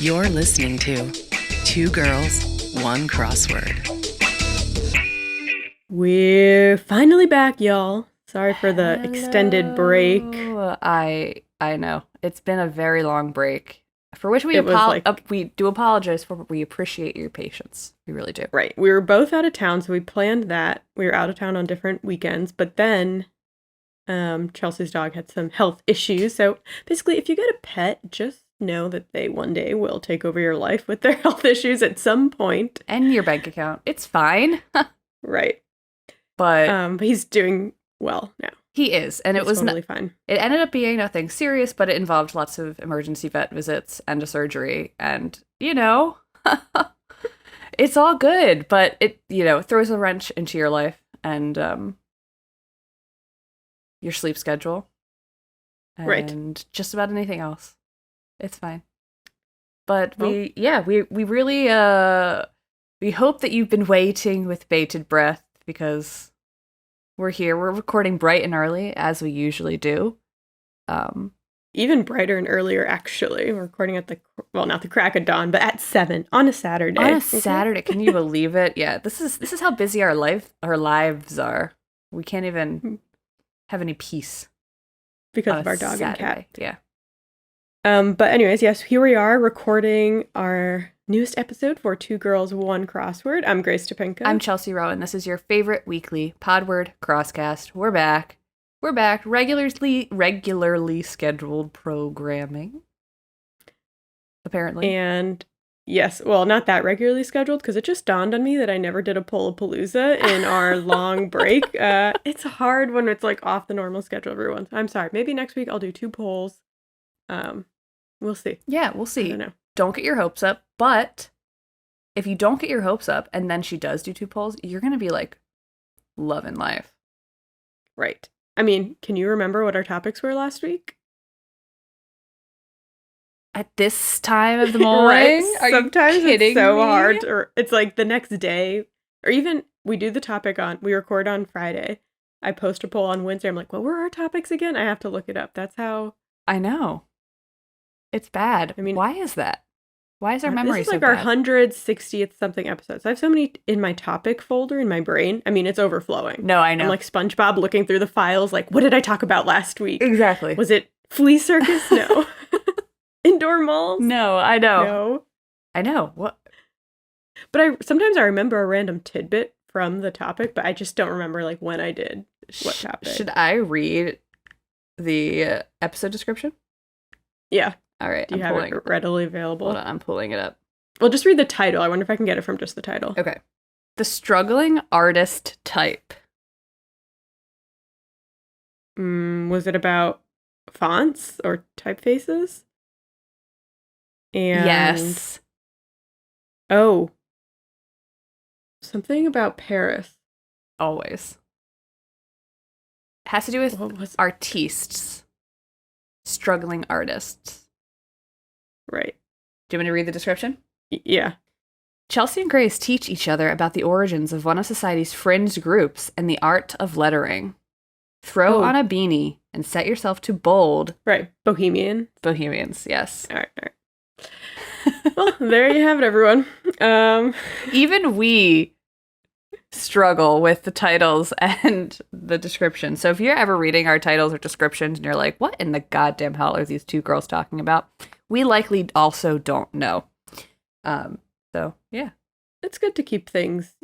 You're listening to Two Girls, One Crossword. We're finally back, y'all. Sorry for the extended break. I know. It's been a very long break, for which we do apologize for, but we appreciate your patience. We really do. Right. We were both out of town, so we planned that. We were out of town on different weekends, but then Chelsea's dog had some health issues. So basically, if you get a pet, just know that they one day will take over your life with their health issues at some point. And your bank account. It's fine. Right. But he's doing well now. He is, and it was totally fine. It ended up being nothing serious, but it involved lots of emergency vet visits and a surgery, and it's all good. But it throws a wrench into your life and your sleep schedule, and right, just about anything else. It's fine. But we really we hope that you've been waiting with bated breath, because we're here. We're recording bright and early, as we usually do. Even brighter and earlier, actually. We're recording at not the crack of dawn, but at 7 on a Saturday. On a Saturday, can you believe it? Yeah, this is how busy our lives are. We can't even have any peace because of our dog Saturday. And cat. Yeah. But anyways, yes, here we are recording our newest episode for Two Girls, One Crossword. I'm Grace Topinka. I'm Chelsea Rowan. This is your favorite weekly Podword Crosscast. We're back. Regularly scheduled programming. Apparently. And yes, well, not that regularly scheduled, because it just dawned on me that I never did a Pull-a-Palooza in our long break. It's hard when it's like off the normal schedule, everyone. I'm sorry. Maybe next week I'll do 2 polls. We'll see. Yeah, we'll see. I don't know. Don't get your hopes up, but if you don't get your hopes up and then she does do 2 polls, you're going to be like loving life. Right. I mean, can you remember what our topics were last week? At this time of the morning? Right. Are Sometimes you kidding it's so me? hard, or it's like the next day, or even we do the topic we record on Friday. I post a poll on Wednesday. I'm like, what were our topics again? I have to look it up. That's how. I know. It's bad. I mean, why is that? Why is our memory so bad? This is like our 160th something episodes. I have so many in my topic folder in my brain. I mean, it's overflowing. No, I know. I'm like SpongeBob looking through the files like, what did I talk about last week? Exactly. Was it flea circus? No. Indoor malls? No, I know. No. I know. What? But sometimes I remember a random tidbit from the topic, but I just don't remember like when I did what topic. Should I read the episode description? Yeah. All right. Do you have it readily available? Hold on, I'm pulling it up. Well, just read the title. I wonder if I can get it from just the title. Okay. The struggling artist type. Was it about fonts or typefaces? And yes. Oh. Something about Paris. Always. It has to do with artistes. Struggling artists. Right. Do you want me to read the description? Yeah. Chelsea and Grace teach each other about the origins of one of society's fringe groups and the art of lettering. Throw on a beanie and set yourself to bold. Right. Bohemians, yes. All right. Well, there you have it, everyone. Even we struggle with the titles and the description. So if you're ever reading our titles or descriptions and you're like, what in the goddamn hell are these 2 girls talking about? We likely also don't know. So yeah. It's good to keep things,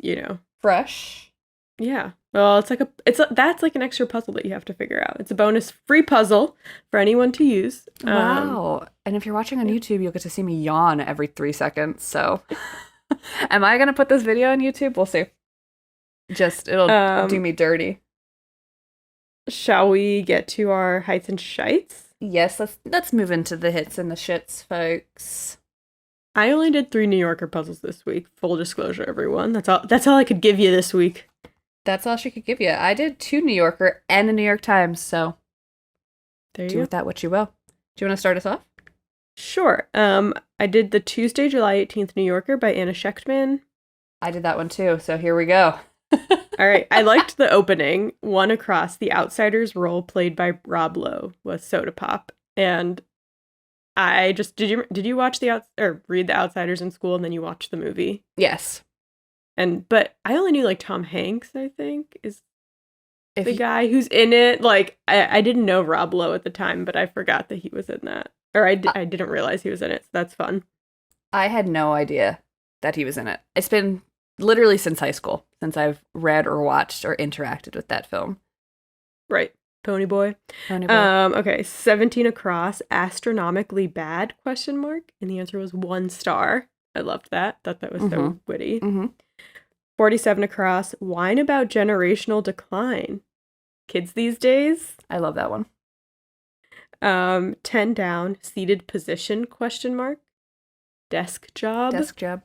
fresh. Yeah. Well, that's like an extra puzzle that you have to figure out. It's a bonus free puzzle for anyone to use. Wow. And if you're watching on YouTube, you'll get to see me yawn every 3 seconds. So am I going to put this video on YouTube? We'll see. It'll do me dirty. Shall we get to our heights and shites? Yes, let's move into the hits and the shits, folks. I only did 3 New Yorker puzzles this week. Full disclosure, everyone. That's all I could give you this week. That's all she could give you. I did 2 New Yorker and a New York Times, so there you do with that what you will. Do you want to start us off? Sure. I did the Tuesday, July 18th New Yorker by Anna Shechtman. I did that one too, so here we go. All right. I liked the opening. One across, the outsider's role played by Rob Lowe was Soda Pop. And Did you watch or read The Outsiders in school and then you watched the movie? Yes. But I only knew like Tom Hanks, I think, is the guy who's in it. Like I didn't know Rob Lowe at the time, but I forgot that he was in that. Or I didn't realize he was in it. So that's fun. I had no idea that he was in it. It's been literally since high school since I've read or watched or interacted with that film. Right. Pony Boy. Okay, 17 Across, astronomically bad, ? And the answer was 1 star. I loved that. Thought that was so witty. 47 Across, whine about generational decline. Kids these days? I love that one. 10 Down, seated position, ? Desk job.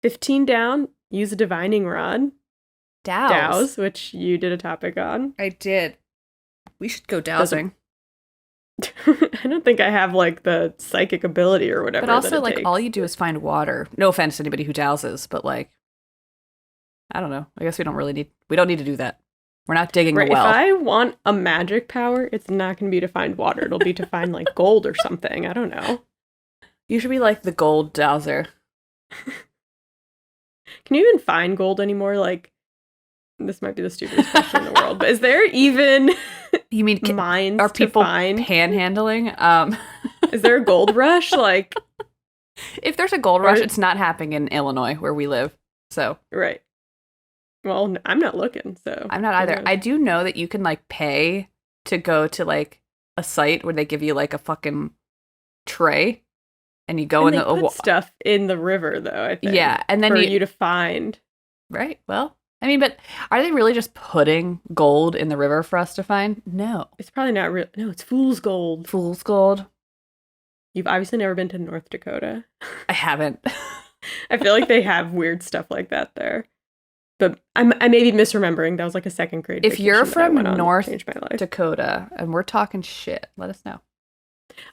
15 Down, use a divining rod. Dows, which you did a topic on. I did. We should go dowsing. I don't think I have like the psychic ability or whatever. But also, like all you do is find water. No offense to anybody who dowses, but like, I don't know. I guess we don't need to do that. We're not digging a well. If I want a magic power, it's not going to be to find water. It'll be to find like gold or something. I don't know. You should be like the gold dowser. Can you even find gold anymore? Like, this might be the stupidest question in the world, but is there even you mean mines are people to find? Panhandling? Is there a gold rush? Like, if there's a gold rush, it's not happening in Illinois where we live. So right. Well, I'm not looking, so I'm not either. I do know that you can like pay to go to like a site where they give you like a fucking tray, and you go and in they put stuff in the river, though. I think. Yeah, and then for you to find. Right. Well, I mean, but are they really just putting gold in the river for us to find? No. It's probably not real. No, it's fool's gold. Fool's gold. You've obviously never been to North Dakota. I haven't. I feel like they have weird stuff like that there. But I may be misremembering. That was like a second grade. If you're from North Dakota and we're talking shit, let us know.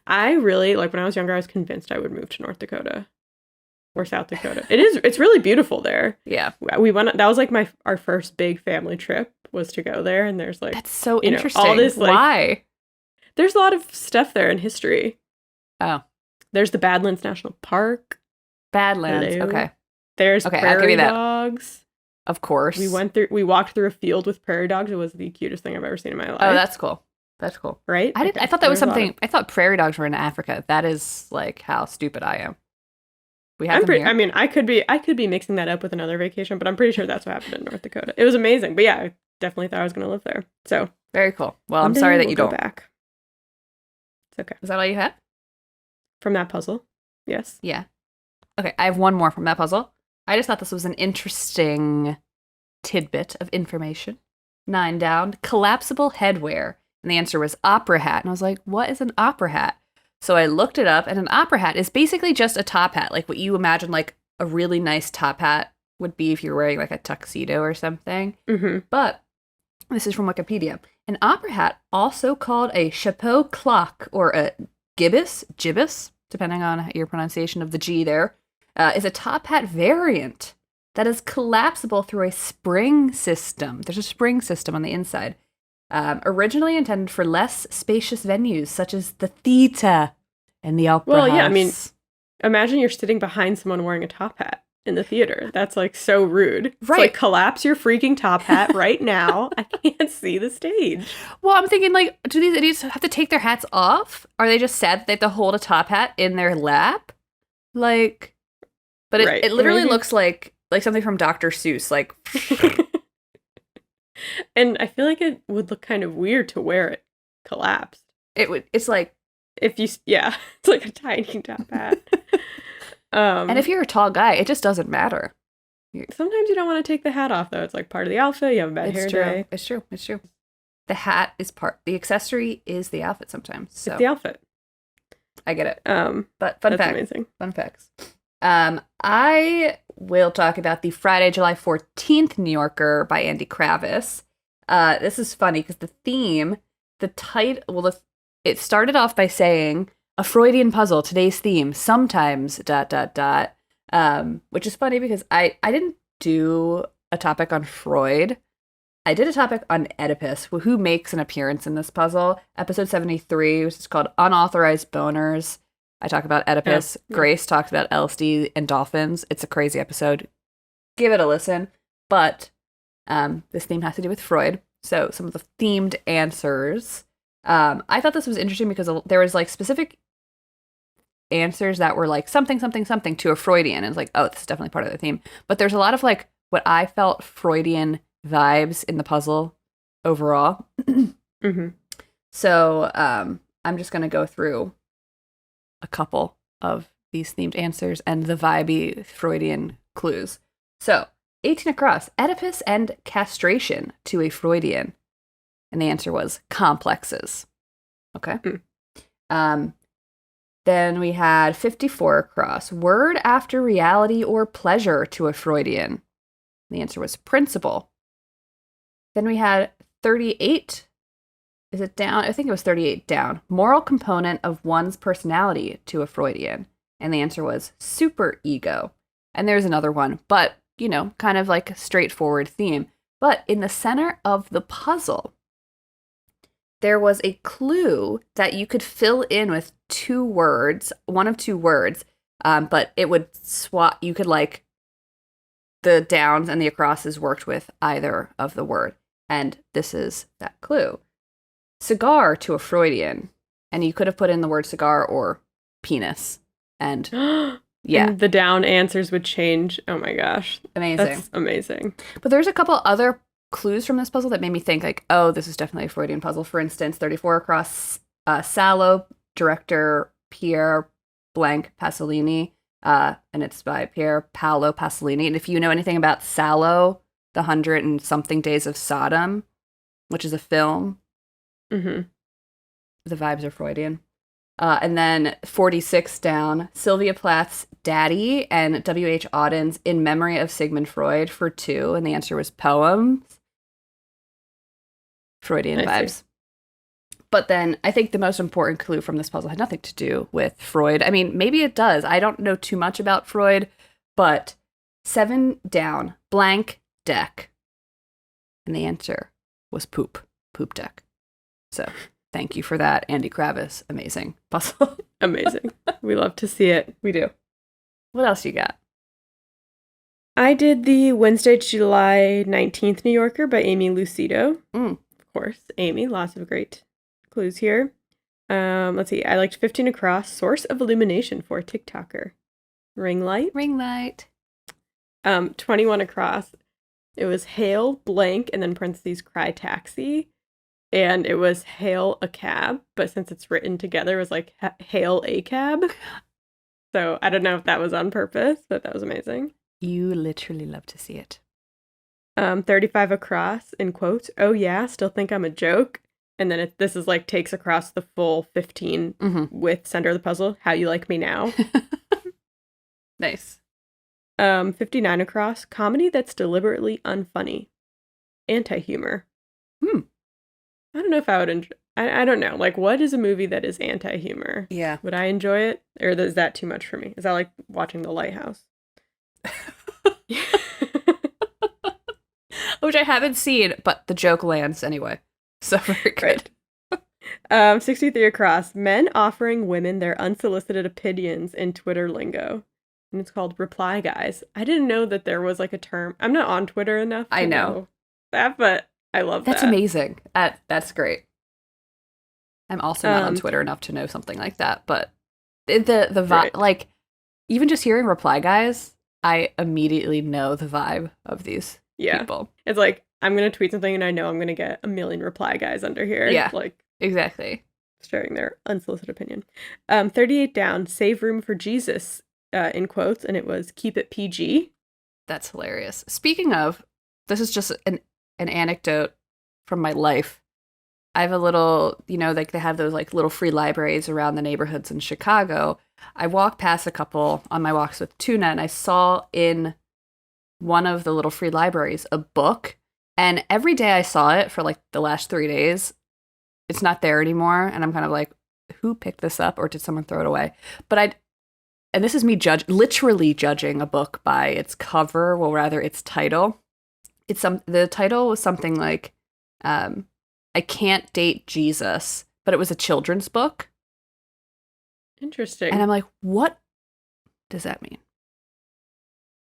I really, like when I was younger, I was convinced I would move to North Dakota. Or South Dakota. It's really beautiful there. Yeah. We went, that was like our first big family trip was to go there. And there's like, that's so interesting. All this, like, why? There's a lot of stuff there in history. Oh. There's the Badlands National Park. Badlands. Hello. Okay. There's prairie dogs. Of course. We walked through a field with prairie dogs. It was the cutest thing I've ever seen in my life. Oh, that's cool. That's cool. Right? I thought that was something. I thought prairie dogs were in Africa. That is like how stupid I am. We have them here. I mean, I could be mixing that up with another vacation, but I'm pretty sure that's what happened in North Dakota. It was amazing. But yeah, I definitely thought I was going to live there. So very cool. Well, I'm sorry that you don't. Go back. It's okay. Is that all you had? From that puzzle? Yes. Yeah. Okay, I have one more from that puzzle. I just thought this was an interesting tidbit of information. 9 down. Collapsible headwear. And the answer was opera hat. And I was like, what is an opera hat? So I looked it up, and an opera hat is basically just a top hat, like what you imagine like a really nice top hat would be if you're wearing like a tuxedo or something. Mm-hmm. But this is from Wikipedia. An opera hat, also called a chapeau cloque or a gibbous, depending on your pronunciation of the G there, is a top hat variant that is collapsible through a spring system. There's a spring system on the inside. Originally intended for less spacious venues such as the theater and the opera house. Well, yeah, I mean, imagine you're sitting behind someone wearing a top hat in the theater. That's like so rude. Right. It's like, collapse your freaking top hat right now. I can't see the stage. Well, I'm thinking like, do these idiots have to take their hats off? Are they just sad that they have to hold a top hat in their lap? Like, but it literally looks like something from Dr. Seuss, like. And I feel like it would look kind of weird to wear it collapsed. It's like it's like a tiny top hat. And if you're a tall guy, it just doesn't matter. Sometimes you don't want to take the hat off, though. It's like part of the outfit. You have a bad hair day. It's true. The hat is the accessory is the outfit sometimes. So. It's the outfit. I get it. But fun fact. Amazing. Fun facts. I will talk about the Friday, July 14th New Yorker by Andy Kravis. This is funny because it started off by saying, a Freudian puzzle, today's theme, sometimes, ... which is funny because I didn't do a topic on Freud, I did a topic on Oedipus, who makes an appearance in this puzzle. Episode 73, which is called Unauthorized Boners. I talk about Oedipus. Yeah. Grace talks about LSD and dolphins. It's a crazy episode. Give it a listen. But this theme has to do with Freud. So some of the themed answers. I thought this was interesting because there was like specific answers that were like something, something, something to a Freudian. And it's like, oh, this is definitely part of the theme. But there's a lot of like what I felt Freudian vibes in the puzzle overall. Mm-hmm. So I'm just going to go through a couple of these themed answers and the vibey Freudian clues. So 18 across, Oedipus and castration to a Freudian. And the answer was complexes. Okay. Then we had 54 across, word after reality or pleasure to a Freudian. The answer was principle. Then we had 38. Is it down? I think it was 38 down. Moral component of one's personality to a Freudian. And the answer was super ego. And there's another one, but, you know, kind of like a straightforward theme. But in the center of the puzzle, there was a clue that you could fill in with two words, one of two words, but it would swap. You could like the downs and the acrosses worked with either of the word. And this is that clue. Cigar to a Freudian. And you could have put in the word cigar or penis. And yeah. And the down answers would change. Oh my gosh. Amazing. That's amazing. But there's a couple other clues from this puzzle that made me think like, oh, this is definitely a Freudian puzzle. For instance, 34 across, Sallow, director Pier blank Pasolini. And it's by Pier Paolo Pasolini. And if you know anything about Sallow, the 100 and something Days of Sodom, which is a film, Mm-hmm. the vibes are Freudian. And then 46 down, Sylvia Plath's Daddy and W.H. Auden's In Memory of Sigmund Freud for 2. And the answer was poems. Freudian vibes. But then I think the most important clue from this puzzle had nothing to do with Freud. I mean, maybe it does. I don't know too much about Freud, but 7 down, blank deck. And the answer was poop deck. So thank you for that, Andy Kravis. Amazing puzzle. Amazing. We love to see it. We do. What else you got? I did the Wednesday, July 19th New Yorker by Amy Lucido. Of course, Amy. Lots of great clues here. Let's see. I liked 15 across, source of illumination for a TikToker. Ring light. 21 across. It was hail blank and then parentheses cry taxi. And it was hail a cab, but since it's written together, it was like hail a cab. So I don't know if that was on purpose, but that was amazing. You literally love to see it. 35 across, in quotes, oh yeah, still think I'm a joke. And then this is like takes across the full 15 with center of the puzzle, how you like me now. Nice. 59 across, comedy that's deliberately unfunny. Anti-humor. I don't know if I would enjoy. I don't know. Like, what is a movie that is anti-humor? Yeah. Would I enjoy it? Or is that too much for me? Is that like watching The Lighthouse? Which I haven't seen, but the joke lands anyway. So very good. Right. 63 across. Men offering women their unsolicited opinions in Twitter lingo. And it's called reply guys. I didn't know that there was like a term. I'm not on Twitter enough to know that, but I love that. That's amazing. That's great. I'm also not on Twitter enough to know something like that, but the vibe, like even just hearing reply guys, I immediately know the vibe of these people. It's like I'm gonna tweet something and I know I'm gonna get a million reply guys under here. Yeah, like exactly. Sharing their unsolicited opinion. 38 down, save room for Jesus in quotes, and it was keep it PG. That's hilarious. Speaking of, this is just an anecdote from my life. I have a little, like they have those like little free libraries around the neighborhoods in Chicago. I walked past a couple on my walks with Tuna, and I saw in one of the little free libraries a book. And every day I saw it for like the last 3 days, it's not there anymore. And I'm kind of like, who picked this up, or did someone throw it away? But and this is me literally judging a book by its cover, well, rather its title. the title was something like I Can't Date Jesus, but it was a children's book. Interesting. And I'm like, what does that mean?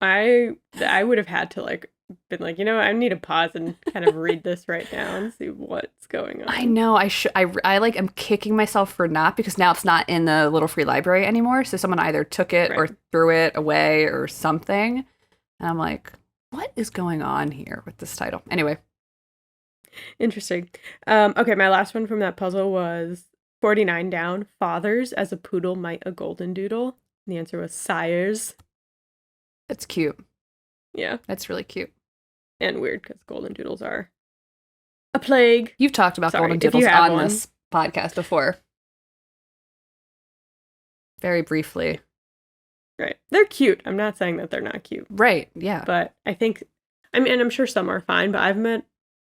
I would have had to like been like, I need to pause and kind of read this right now and see what's going on. I know I like am kicking myself for not, because now it's not in the little free library anymore. So someone either took it or threw it away or something. And I'm like, what is going on here with this title? Anyway. Interesting. Okay, my last one from that puzzle was 49 down. Fathers as a poodle might a golden doodle. And the answer was sires. That's cute. Yeah. That's really cute. And weird because golden doodles are a plague. You've talked about golden doodles on this podcast before. Very briefly. Right. They're cute. I'm not saying that they're not cute. Right. Yeah. But I think, I'm sure some are fine, but I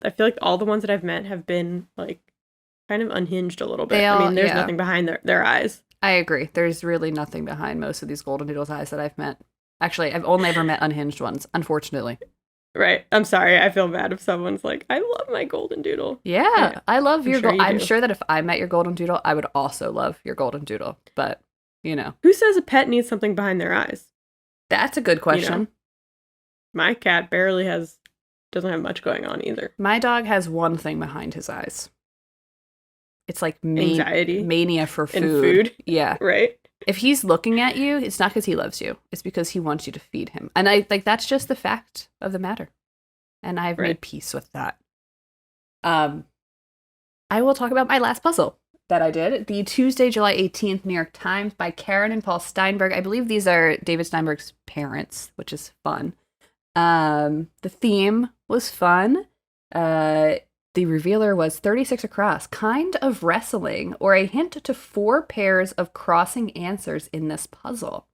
feel like all the ones that I've met have been like kind of unhinged a little bit. There's nothing behind their eyes. I agree. There's really nothing behind most of these golden doodles' eyes that I've met. Actually, I've only ever met unhinged ones, unfortunately. Right. I'm sorry. I feel bad if someone's like, I love my golden doodle. Yeah. I love your golden. I'm do. sure that if I met your golden doodle, I would also love your golden doodle. But, Who says a pet needs something behind their eyes? That's a good question. My cat doesn't have much going on either. My dog has one thing behind his eyes. It's like anxiety. Mania for food. And food. Yeah. Right. If he's looking at you, it's not because he loves you. It's because he wants you to feed him. And that's just the fact of the matter. And I've made peace with that. I will talk about my last puzzle that I did. The Tuesday, July 18th, New York Times by Karen and Paul Steinberg. I believe these are David Steinberg's parents, which is fun. The theme was fun. The revealer was 36 across, kind of wrestling, or a hint to 4 pairs of crossing answers in this puzzle.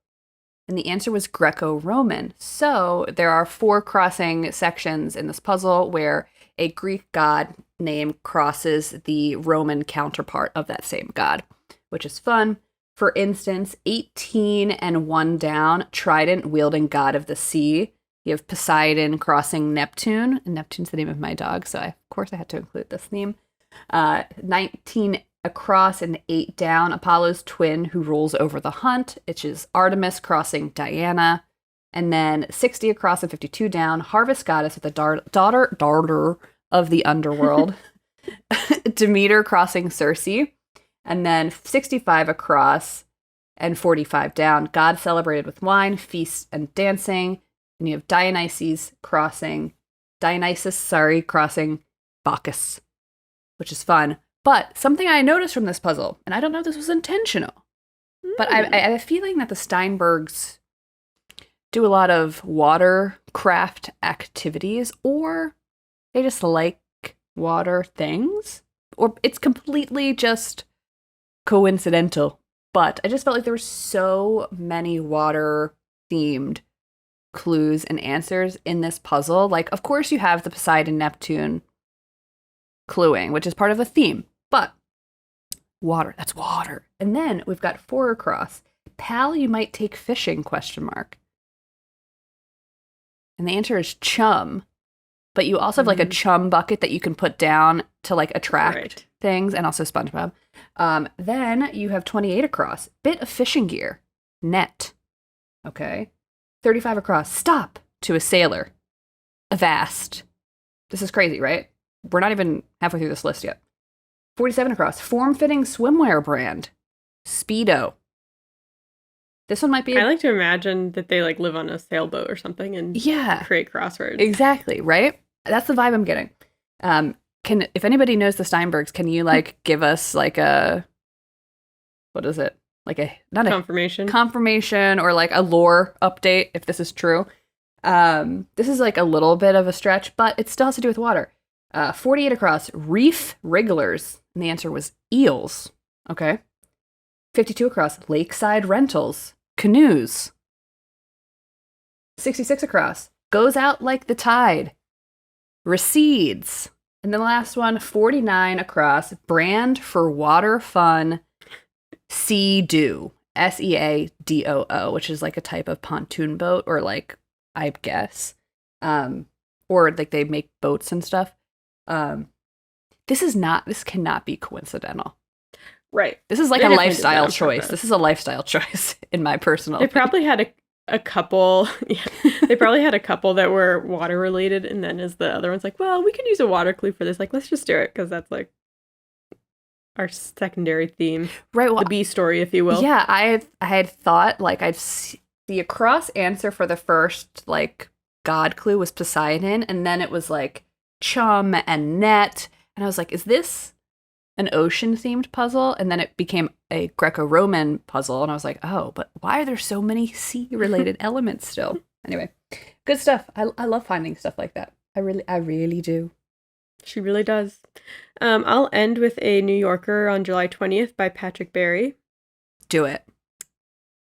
And the answer was Greco-Roman. So there are 4 crossing sections in this puzzle where a Greek god name crosses the Roman counterpart of that same god, which is fun. For instance, 18 and 1 down, trident wielding god of the sea. You have Poseidon crossing Neptune. And Neptune's the name of my dog, so of course I had to include this theme. 19 across and 8 down, Apollo's twin who rules over the hunt, which is Artemis crossing Diana. And then 60 across and 52 down, Harvest Goddess with the daughter of the underworld, Demeter crossing Circe. And then 65 across and 45 down, God celebrated with wine, feasts, and dancing. And you have Dionysus crossing Bacchus, which is fun. But something I noticed from this puzzle, and I don't know if this was intentional, but I have a feeling that the Steinbergs do a lot of watercraft activities, or they just like water things, or it's completely just coincidental. But I just felt like there were so many water-themed clues and answers in this puzzle. Like, of course you have the Poseidon Neptune cluing, which is part of the theme, but water, that's water. And then we've got 4 across. Pal, you might take fishing, ? And the answer is chum, but you also have like a chum bucket that you can put down to like attract things, and also SpongeBob. Then you have 28 across, bit of fishing gear, net. Okay. 35 across, stop, to a sailor. Avast. This is crazy, right? We're not even halfway through this list yet. 47 across, form-fitting swimwear brand. Speedo. This one might be... I like to imagine that they like live on a sailboat or something and create crossroads. Exactly, right? That's the vibe I'm getting. If anybody knows the Steinbergs, can you like give us like a... What is it? Like not confirmation or like a lore update if this is true. This is like a little bit of a stretch, but it still has to do with water. 48 across, reef wrigglers, and the answer was eels. Okay. 52 across, lakeside rentals, canoes. 66 across, goes out like the tide, recedes. And then the last one, 49 across, brand for water fun, Sea-Doo, Seadoo, which is like a type of pontoon boat, or like, I guess. or like they make boats and stuff. This cannot be coincidental. Right. This is like They a definitely did that lifestyle on choice. purpose. This is a lifestyle choice in my personal They opinion. probably had a couple. Yeah, they probably had a couple that were water related, and then as the other one's like, well, we could use a water clue for this. Like, let's just do it because that's like our secondary theme, Right. Well, the B story, if you will. yeah, I had thought like the across answer for the first like God clue was Poseidon, and then it was like chum and net, and I was like, is this an ocean themed puzzle? And then it became a Greco-Roman puzzle, and I was like, oh, but why are there so many sea related elements still? Anyway, good stuff. I love finding stuff like that. I really do. She really does. I'll end with a New Yorker on July 20th by Patrick Barry. Do it.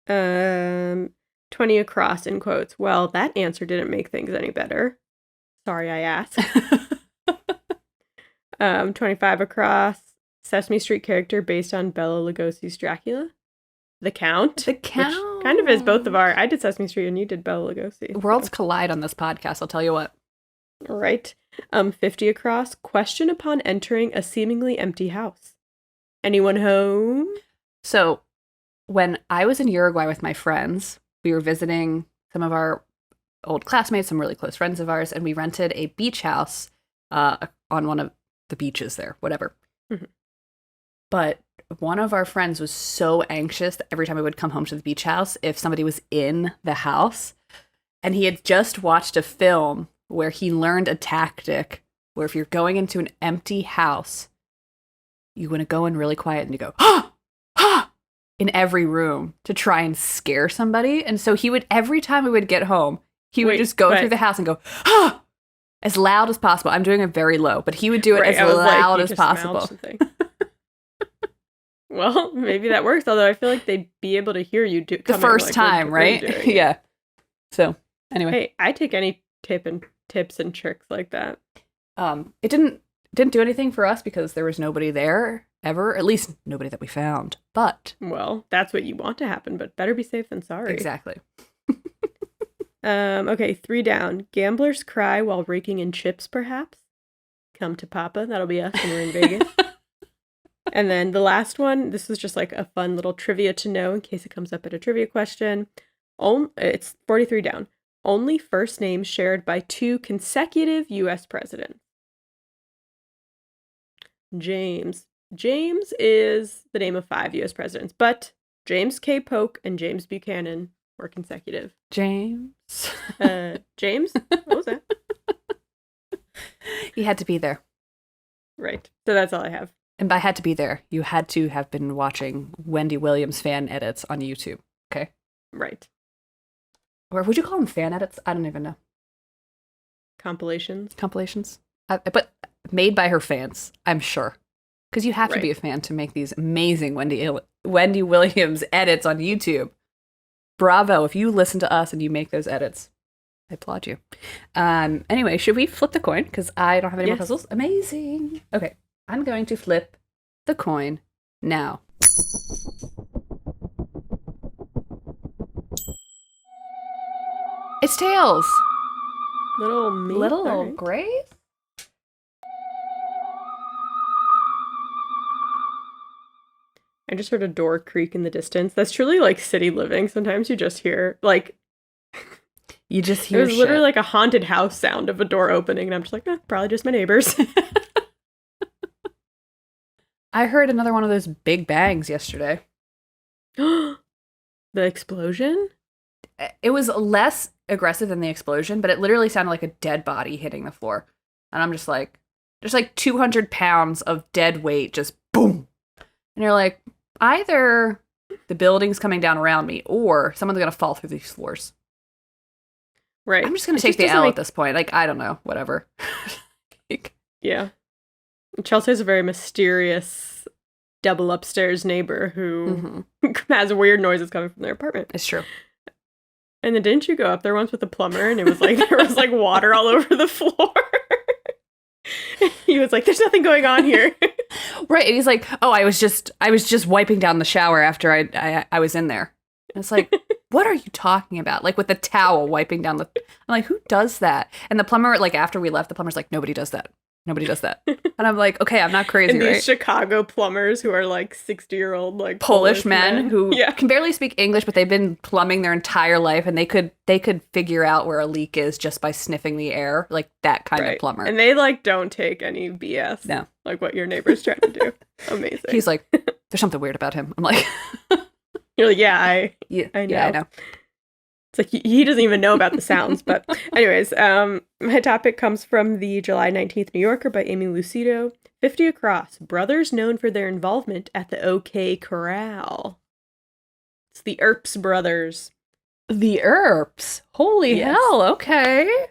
20 across in quotes. Well, that answer didn't make things any better. Sorry, I asked. 25 across. Sesame Street character based on Bela Lugosi's Dracula. The Count. The Count. Which kind of is both of our. I did Sesame Street and you did Bela Lugosi. Worlds collide on this podcast, I'll tell you what. Right. 50 across. Question upon entering a seemingly empty house. Anyone home? So, when I was in Uruguay with my friends, we were visiting some of our old classmates, some really close friends of ours, and we rented a beach house on one of the beaches there, whatever. Mm-hmm. But one of our friends was so anxious that every time we would come home to the beach house, if somebody was in the house, and he had just watched a film where he learned a tactic where if you're going into an empty house, you want to go in really quiet and you go, ah, ah, in every room to try and scare somebody. And so he would, every time we would get home, he would just go through the house and go, ah, as loud as possible. I'm doing it very low, but he would do it as loud as possible. Well, maybe that works, although I feel like they'd be able to hear you do the first time, right? Yeah. So, anyway. Hey, I take any tips and tricks like that. It didn't do anything for us because there was nobody there ever, at least nobody that we found. But well, that's what you want to happen, but better be safe than sorry. Exactly. Okay, 3 down. Gamblers cry while raking in chips, perhaps. Come to Papa. That'll be us when we're in Vegas. And then the last one, this is just like a fun little trivia to know in case it comes up at a trivia question. It's 43 down. Only first names shared by 2 consecutive U.S. presidents. James. James is the name of 5 U.S. presidents, but James K. Polk and James Buchanan were consecutive. James? James? What was that? You had to be there. Right. So that's all I have. And by had to be there, you had to have been watching Wendy Williams fan edits on YouTube. Okay? Right. Or would you call them fan edits? I don't even know. Compilations. But made by her fans, I'm sure. Because you have to be a fan to make these amazing Wendy Williams edits on YouTube. Bravo. If you listen to us and you make those edits, I applaud you. Anyway, should we flip the coin? Because I don't have any more puzzles. Amazing. Okay. I'm going to flip the coin now. It's tails. Little Grace? I just heard a door creak in the distance. That's truly like city living. Sometimes you just hear like you just hear it was literally like a haunted house sound of a door opening, and I'm just like, probably just my neighbors. I heard another one of those big bangs yesterday. The explosion? It was less aggressive than the explosion, but it literally sounded like a dead body hitting the floor. And I'm just like, there's like 200 pounds of dead weight, just boom. And you're like, either the building's coming down around me or someone's going to fall through these floors. Right. I'm just going to take the L at this point. Like, I don't know, whatever. Yeah. Chelsea has a very mysterious double upstairs neighbor who has weird noises coming from their apartment. It's true. And then didn't you go up there once with a plumber and it was like there was like water all over the floor? He was like, there's nothing going on here. Right. And he's like, oh, I was just wiping down the shower after I was in there. And it's like, what are you talking about? Like with the towel wiping down the. I'm like, who does that? And the plumber, like after we left, the plumber's like, nobody does that. Nobody does that. And I'm like, okay, I'm not crazy, And these right? Chicago plumbers who are like 60-year-old like Polish men who yeah. can barely speak English, but they've been plumbing their entire life, and they could figure out where a leak is just by sniffing the air, like that kind of plumber. And they like don't take any BS. No, like what your neighbor's trying to do. Amazing. He's like, there's something weird about him. I'm like, you're like, I know. Yeah, I know. It's like he doesn't even know about the sounds. But anyways, my topic comes from the July 19th New Yorker by Amy Lucido. 50 across. Brothers known for their involvement at the OK Corral. It's the Earps brothers. The Earps. Holy hell. Okay.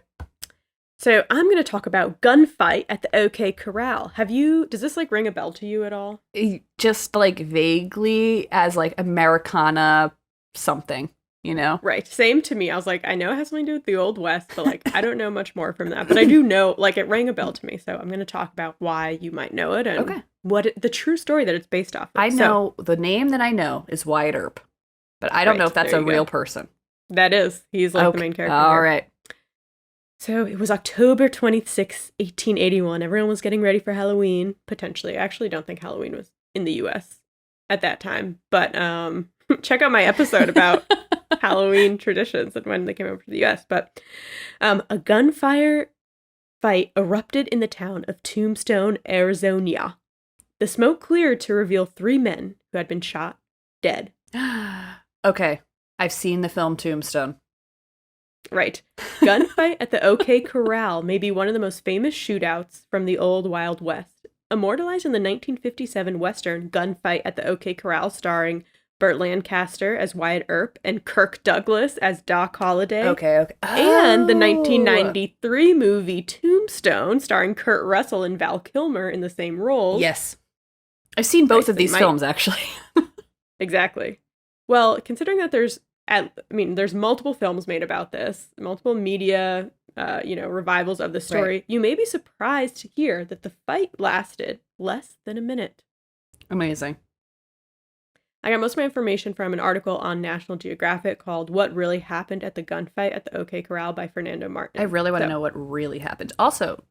So I'm going to talk about gunfight at the OK Corral. Does this like ring a bell to you at all? Just like vaguely as like Americana something. You know? Right. Same to me. I was like, I know it has something to do with the Old West, but like, I don't know much more from that. But I do know, like, it rang a bell to me. So I'm going to talk about why you might know it and the true story that it's based off of. I know the name that I know is Wyatt Earp, but I don't know if that's a real person. That is. He's like the main character. All right. So it was October 26, 1881. Everyone was getting ready for Halloween, potentially. I actually don't think Halloween was in the U.S. at that time. But check out my episode about Halloween traditions and when they came over to the U.S. But a gunfire fight erupted in the town of Tombstone, Arizona. The smoke cleared to reveal 3 men who had been shot dead. Okay. I've seen the film Tombstone. Right. Gunfight at the OK Corral may be one of the most famous shootouts from the old Wild West. Immortalized in the 1957 Western Gunfight at the OK Corral starring Burt Lancaster as Wyatt Earp and Kirk Douglas as Doc Holliday. Okay. And the 1993 movie Tombstone starring Kurt Russell and Val Kilmer in the same roles. Yes. I've seen both of these films, actually. Exactly. Well, considering that there's multiple films made about this, multiple media, revivals of the story, right. You may be surprised to hear that the fight lasted less than a minute. Amazing. I got most of my information from an article on National Geographic called What Really Happened at the Gunfight at the OK Corral by Fernando Martin. I really want to know what really happened. Also,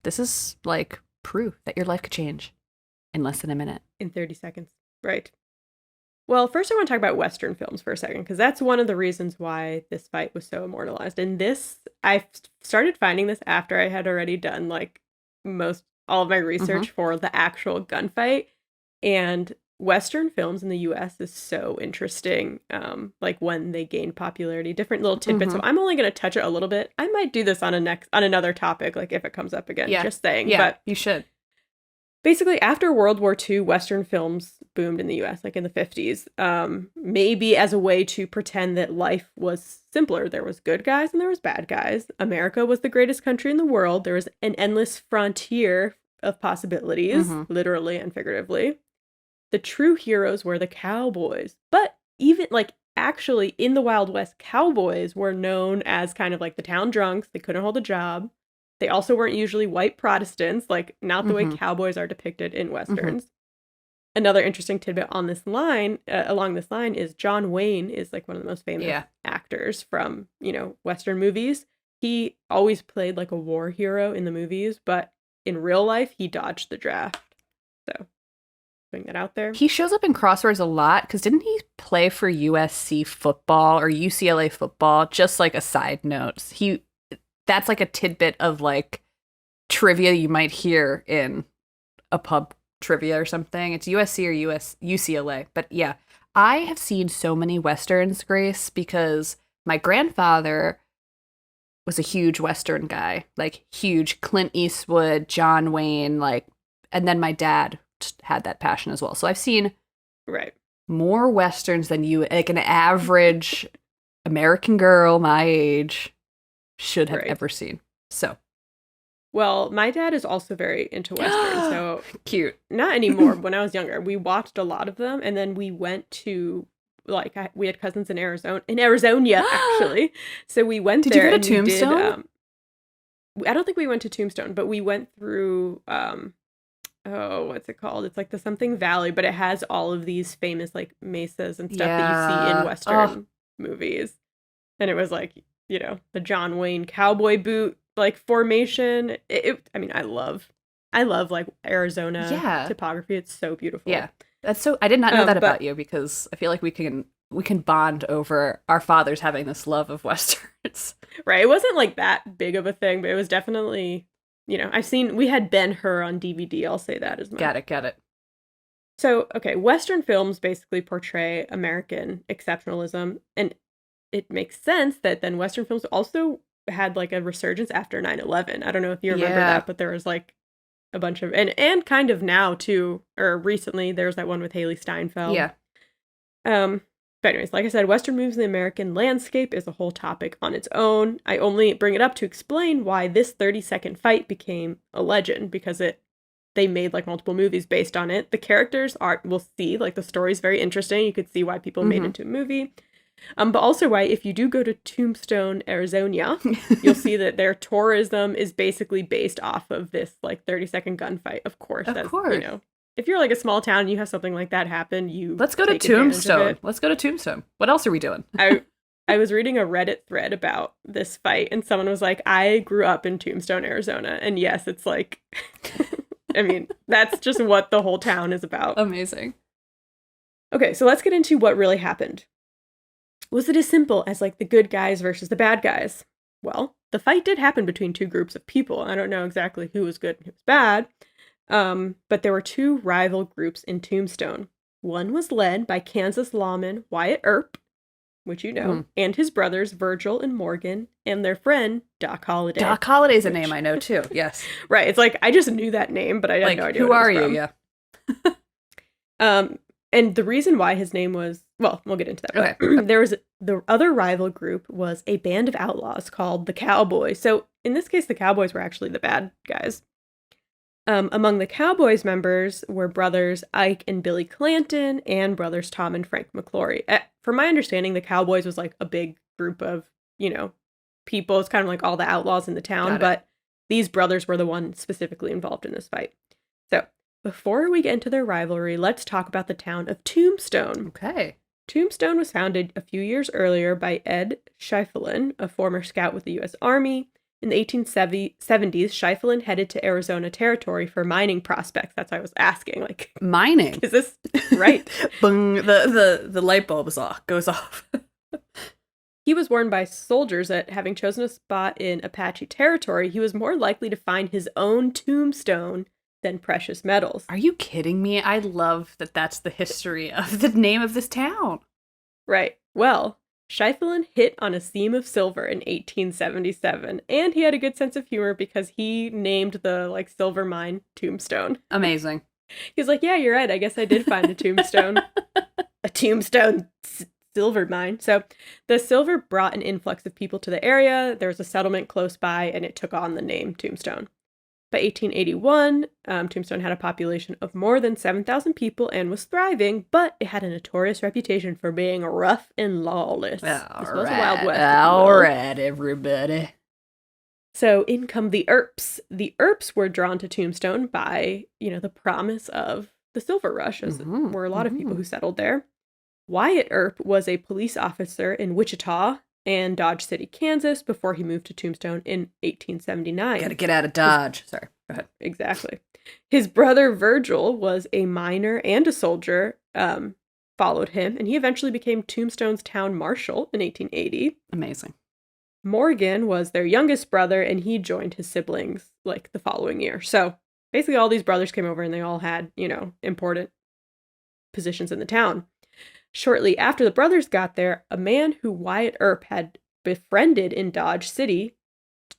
this is like proof that your life could change in less than a minute. In 30 seconds. Right. Well, first I want to talk about Western films for a second, because that's one of the reasons why this fight was so immortalized. And I started finding this after I had already done like all of my research for the actual gunfight. And Western films in the U.S. is so interesting, like when they gain popularity, different little tidbits. So I'm only going to touch it a little bit. I might do this on another topic, like if it comes up again, just saying. Yeah, but you should. Basically, after World War II, Western films boomed in the U.S., like in the 50s, maybe as a way to pretend that life was simpler. There was good guys and there was bad guys. America was the greatest country in the world. There was an endless frontier of possibilities, literally and figuratively. The true heroes were the cowboys. But even, actually, in the Wild West, cowboys were known as kind of like the town drunks. They couldn't hold a job. They also weren't usually white Protestants, not the way cowboys are depicted in Westerns. Another interesting tidbit on this line, along this line, is John Wayne is one of the most famous actors from, Western movies. He always played like a war hero in the movies, but in real life, he dodged the draft. So, putting that out there. He shows up in Crosswords a lot, because didn't he play for USC football or UCLA football? Just like a side note. That's like a tidbit of trivia you might hear in a pub trivia or something. It's USC or UCLA. But yeah, I have seen so many Westerns, Grace, because my grandfather was a huge Western guy, huge Clint Eastwood, John Wayne, and then my dad had that passion as well. So I've seen more Westerns than you, an average American girl my age should have ever seen. So, well, my dad is also very into Westerns, so cute. Not anymore. When I was younger, we watched a lot of them, and then we went to we had cousins in Arizona actually. So we went Did there. You go to Tombstone? I don't think we went to Tombstone, but we went through what's it called? It's the something valley, but it has all of these famous mesas and stuff that you see in Western movies. And it was like, you know, the John Wayne cowboy boot like formation. I mean, I love like Arizona topography. It's so beautiful. Yeah. That's so I did not know that but- about you, because I feel like we can bond over our fathers having this love of westerns. Right. It wasn't like that big of a thing, but it was definitely, you know, we had Ben-Hur on DVD. I'll say that as much. Got it. So, okay, Western films basically portray American exceptionalism, and it makes sense that then Western films also had like a resurgence after 9/11. I don't know if you remember that, but there was like a bunch of, and kind of now too, or recently, there's that one with Haley Steinfeld. Yeah. But anyways, like I said, Western movies in the American landscape is a whole topic on its own. I only bring it up to explain why this 30-second fight became a legend, because they made like multiple movies based on it. The characters we'll see, like the story's very interesting. You could see why people made it into a movie. But also why, if you do go to Tombstone, Arizona, you'll see that their tourism is basically based off of this like 30-second gunfight. Of course. You know, if you're like a small town and you have something like that happen, let's go to Tombstone. Let's go to Tombstone. What else are we doing? I was reading a Reddit thread about this fight, and someone was like, I grew up in Tombstone, Arizona. And yes, it's like, I mean, that's just what the whole town is about. Amazing. Okay, so let's get into what really happened. Was it as simple as like the good guys versus the bad guys? Well, the fight did happen between two groups of people. I don't know exactly who was good and who was bad. But there were two rival groups in Tombstone. One was led by Kansas lawman Wyatt Earp, which you know, and his brothers Virgil and Morgan, and their friend Doc Holliday. Doc Holliday's a name I know too. Yes. Right. It's like I just knew that name, but I had no idea. Who are you? Yeah. And the reason why his name was, well, we'll get into that. Okay. There was the other rival group was a band of outlaws called the Cowboys. So in this case, the Cowboys were actually the bad guys. Among the Cowboys members were brothers Ike and Billy Clanton and brothers Tom and Frank McClory. From my understanding, the Cowboys was like a big group of, you know, people. It's kind of like all the outlaws in the town, but these brothers were the ones specifically involved in this fight. So before we get into their rivalry, let's talk about the town of Tombstone. Okay. Tombstone was founded a few years earlier by Ed Schieffelin, a former scout with the U.S. Army. In the 1870s, Schieffelin headed to Arizona Territory for mining prospects. That's why I was asking, like, mining. Is this right? Bung, the light bulb goes off. He was warned by soldiers that having chosen a spot in Apache territory, he was more likely to find his own tombstone than precious metals. Are you kidding me? I love that that's the history of the name of this town. Right. Well, Schieffelin hit on a seam of silver in 1877, and he had a good sense of humor because he named the like silver mine Tombstone. Amazing. He was like, yeah, you're right. I guess I did find a tombstone. A tombstone silver mine. So the silver brought an influx of people to the area. There was a settlement close by, and it took on the name Tombstone. By 1881, Tombstone had a population of more than 7,000 people and was thriving, but it had a notorious reputation for being rough and lawless. This was a Wild West. All right, everybody. So in come the Earps. The Earps were drawn to Tombstone by, you know, the promise of the silver rush, as were a lot of people who settled there. Wyatt Earp was a police officer in Wichita and Dodge City, Kansas, before he moved to Tombstone in 1879. Gotta get out of Dodge. Sorry, go ahead. Exactly. His brother Virgil was a miner and a soldier, followed him, and he eventually became Tombstone's town marshal in 1880. Amazing. Morgan was their youngest brother, and he joined his siblings, like, the following year. So, basically all these brothers came over, and they all had, you know, important positions in the town. Shortly after the brothers got there, a man who Wyatt Earp had befriended in Dodge City,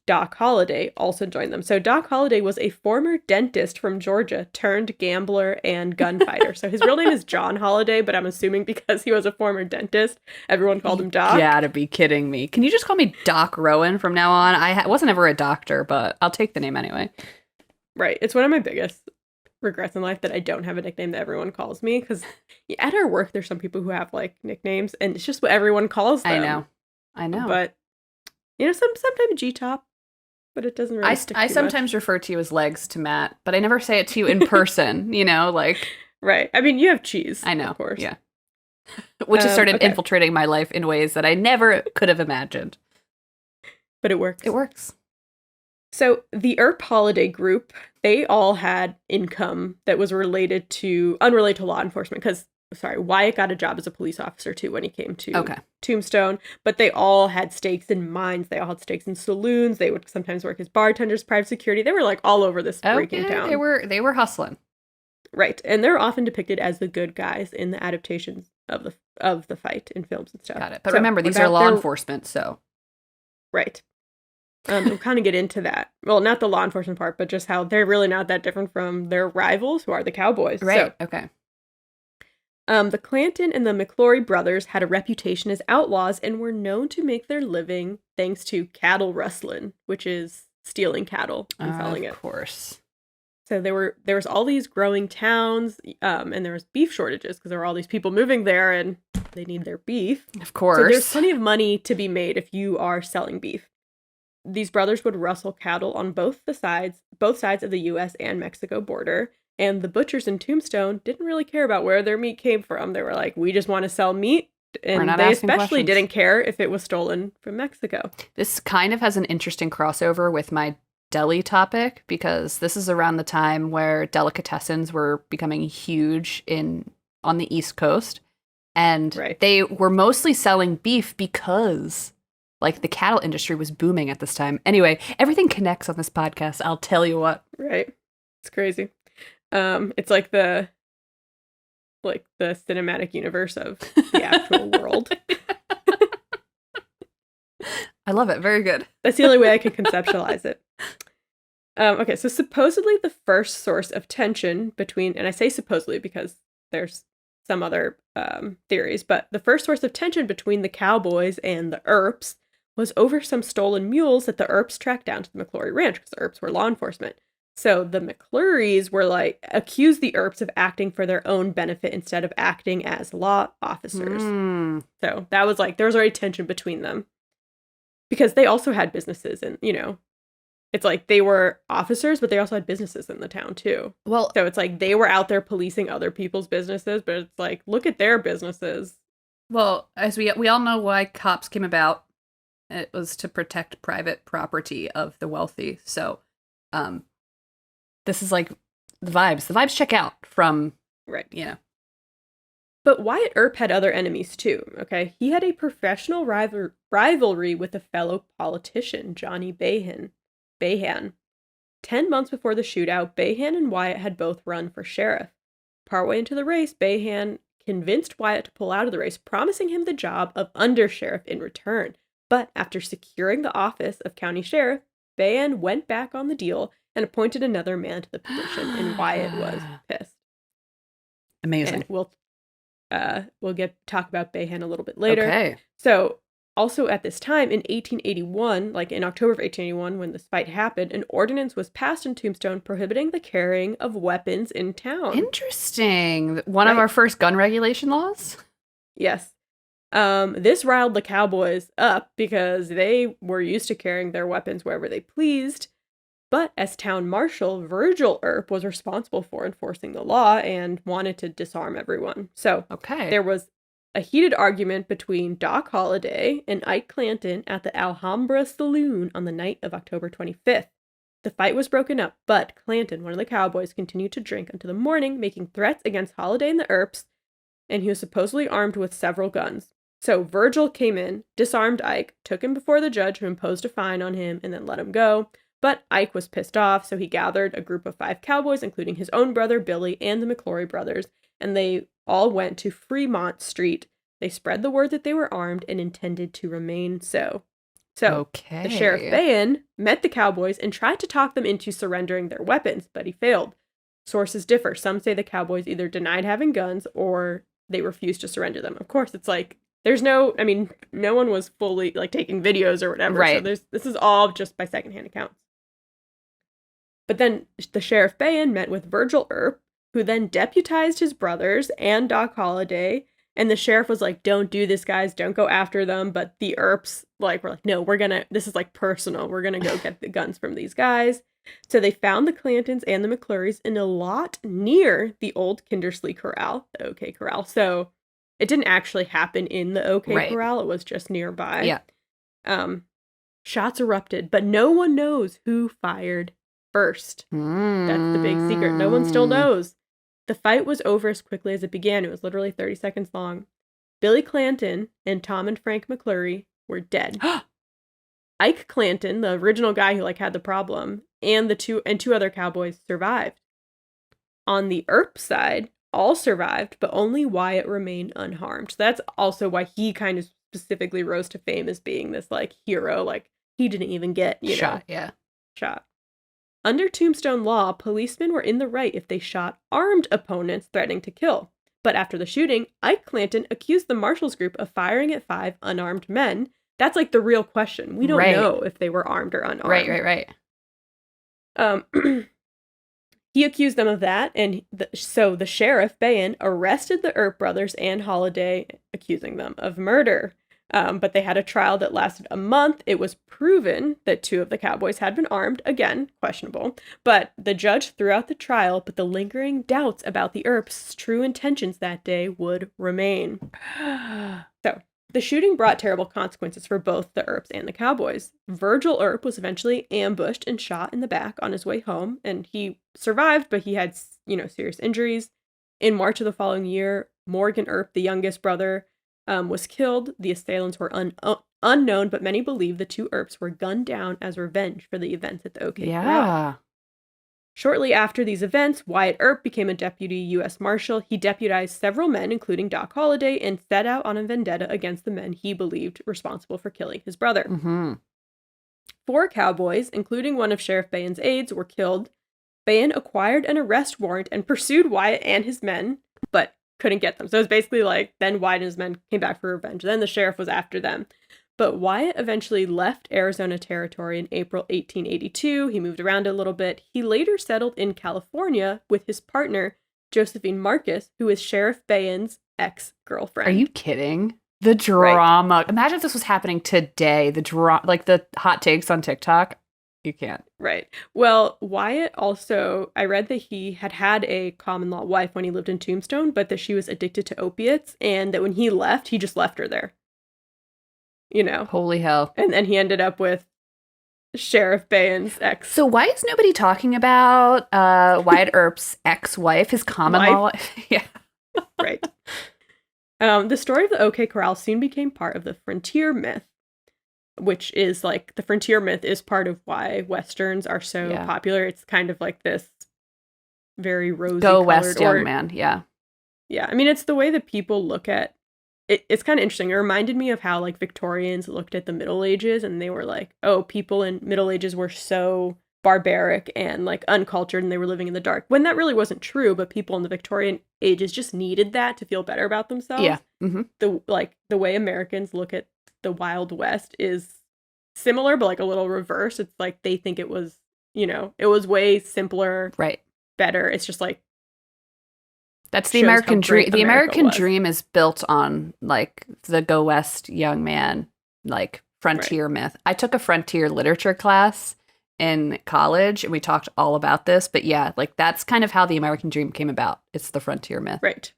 Doc Holliday, also joined them. So Doc Holliday was a former dentist from Georgia turned gambler and gunfighter. So his real name is John Holliday, but I'm assuming because he was a former dentist, everyone called him Doc. You gotta be kidding me. Can you just call me Doc Rowan from now on? I wasn't ever a doctor, but I'll take the name anyway. Right. It's one of my biggest regrets in life that I don't have a nickname that everyone calls me, because at our work there's some people who have like nicknames and it's just what everyone calls them. I know, but you know, sometimes G-top, but it doesn't really stick I too sometimes much. refer to you as Legs to Matt, but I never say it to you in person. You know, like, right. I mean, you have cheese. I know, of course. Yeah. Which has started Okay. infiltrating my life in ways that I never could have imagined. But it works. It works. So the Earp holiday group, they all had income that was unrelated to law enforcement. Because, Wyatt got a job as a police officer too when he came to Tombstone. But they all had stakes in mines. They all had stakes in saloons. They would sometimes work as bartenders, private security. They were like all over this breaking town. They were hustling. Right, and they're often depicted as the good guys in the adaptations of the fight in films and stuff. Got it. But remember, these are law enforcement, so right. We'll kind of get into that. Well, not the law enforcement part, but just how they're really not that different from their rivals, who are the cowboys. Right. So, okay. The Clanton and the McClory brothers had a reputation as outlaws and were known to make their living thanks to cattle rustling, which is stealing cattle and selling it. Of course. So there was all these growing towns, and there was beef shortages because there were all these people moving there, and they need their beef. Of course. So there's plenty of money to be made if you are selling beef. These brothers would rustle cattle on both sides of the U.S. and Mexico border, and the butchers in Tombstone didn't really care about where their meat came from. They were like, we just want to sell meat, and they especially didn't care if it was stolen from Mexico. This kind of has an interesting crossover with my deli topic, because this is around the time where delicatessens were becoming huge on the East Coast, and they were mostly selling beef because like the cattle industry was booming at this time. Anyway, everything connects on this podcast, I'll tell you what. Right. It's crazy. It's like the cinematic universe of the actual world. I love it. Very good. That's the only way I can conceptualize it. Okay, so supposedly the first source of tension between, and I say supposedly because there's some other theories, but the first source of tension between the cowboys and the Earps was over some stolen mules that the Earps tracked down to the McClory Ranch, because the Earps were law enforcement. So the McClurys were accused the Earps of acting for their own benefit instead of acting as law officers. So that was there was already tension between them. Because they also had businesses, and, it's they were officers, but they also had businesses in the town, too. Well, so it's they were out there policing other people's businesses, but it's look at their businesses. Well, as we all know why cops came about, it was to protect private property of the wealthy. So, this is the vibes. The vibes check out from, But Wyatt Earp had other enemies, too, okay? He had a professional rivalry with a fellow politician, Johnny Behan. 10 months before the shootout, Behan and Wyatt had both run for sheriff. Partway into the race, Behan convinced Wyatt to pull out of the race, promising him the job of undersheriff in return. But after securing the office of county sheriff, Behan went back on the deal and appointed another man to the position, and Wyatt was pissed. Amazing. And we'll talk about Behan a little bit later. Okay. So, also at this time, in 1881, in October of 1881, when this fight happened, an ordinance was passed in Tombstone prohibiting the carrying of weapons in town. Interesting. One of our first gun regulation laws? Yes. This riled the cowboys up because they were used to carrying their weapons wherever they pleased. But as town marshal, Virgil Earp was responsible for enforcing the law and wanted to disarm everyone. So there was a heated argument between Doc Holliday and Ike Clanton at the Alhambra Saloon on the night of October 25th. The fight was broken up, but Clanton, one of the cowboys, continued to drink until the morning, making threats against Holliday and the Earps, and he was supposedly armed with several guns. So Virgil came in, disarmed Ike, took him before the judge, who imposed a fine on him, and then let him go. But Ike was pissed off, so he gathered a group of 5 cowboys, including his own brother, Billy, and the McClory brothers, and they all went to Fremont Street. They spread the word that they were armed and intended to remain so. So, the Sheriff Behan met the cowboys and tried to talk them into surrendering their weapons, but he failed. Sources differ. Some say the cowboys either denied having guns or they refused to surrender them. Of course, it's there's no one was fully taking videos or whatever. Right. So this is all just by secondhand accounts. But then the Sheriff Behan met with Virgil Earp, who then deputized his brothers and Doc Holliday. And the sheriff was like, don't do this, guys. Don't go after them. But the Earps were like, no, this is personal. We're going to go get the guns from these guys. So they found the Clantons and the McClurys in a lot near the old Kindersley Corral, the OK Corral. So it didn't actually happen in the OK Right. Corral. It was just nearby. Yeah. Shots erupted, but no one knows who fired first. That's the big secret. No one still knows. The fight was over as quickly as it began. It was literally 30 seconds long. Billy Clanton and Tom and Frank McClurry were dead. Ike Clanton, the original guy who had the problem, and two other cowboys survived. On the Earp side, all survived, but only Wyatt remained unharmed. So that's also why he kind of specifically rose to fame as being this hero. He didn't even get shot. Shot. Under Tombstone law, policemen were in the right if they shot armed opponents threatening to kill. But after the shooting, Ike Clanton accused the Marshals group of firing at 5 unarmed men. That's the real question. We don't know if they were armed or unarmed. Right. He accused them of that, and so the sheriff, Bayan, arrested the Earp brothers and Holiday, accusing them of murder. But they had a trial that lasted a month. It was proven that 2 of the cowboys had been armed. Again, questionable. But the judge threw out the trial, but the lingering doubts about the Earps' true intentions that day would remain. So, the shooting brought terrible consequences for both the Earps and the cowboys. Virgil Earp was eventually ambushed and shot in the back on his way home, and he survived, but he had, serious injuries. In March of the following year, Morgan Earp, the youngest brother, was killed. The assailants were unknown, but many believe the 2 Earps were gunned down as revenge for the events at the OK Corral. Shortly after these events, Wyatt Earp became a deputy U.S. Marshal. He deputized several men, including Doc Holliday, and set out on a vendetta against the men he believed responsible for killing his brother. 4 cowboys, including one of Sheriff Bayan's aides, were killed. Bayan acquired an arrest warrant and pursued Wyatt and his men, but couldn't get them. So it was basically then Wyatt and his men came back for revenge. Then the sheriff was after them. But Wyatt eventually left Arizona Territory in April 1882. He moved around a little bit. He later settled in California with his partner, Josephine Marcus, who is Sheriff Bayan's ex-girlfriend. Are you kidding? The drama. Right. Imagine if this was happening today. The hot takes on TikTok. You can't. Right. Well, Wyatt also, I read that he had a common law wife when he lived in Tombstone, but that she was addicted to opiates, and that when he left, he just left her there. Holy hell. And then he ended up with Sheriff Bayan's ex. So why is nobody talking about Wyatt Earp's ex-wife, his common law wife? Yeah. Right. The story of the OK Corral soon became part of the frontier myth, which is the frontier myth is part of why Westerns are so popular. It's kind of this very rosy Go West, young man. Yeah. Yeah. I mean, it's the way that people look at it. It's kind of interesting. It reminded me of how Victorians looked at the Middle Ages, and they were oh, people in Middle Ages were so barbaric and uncultured, and they were living in the dark, when that really wasn't true. But people in the Victorian ages just needed that to feel better about themselves. Yeah. Mm-hmm. The way Americans look at the Wild West is similar, but a little reverse. It's they think it was, it was way simpler, right? Better. It's just that's the American dream. The American dream is built on the Go West young man, frontier myth. I took a frontier literature class in college, and we talked all about this. But yeah, that's kind of how the American dream came about. It's the frontier myth, right?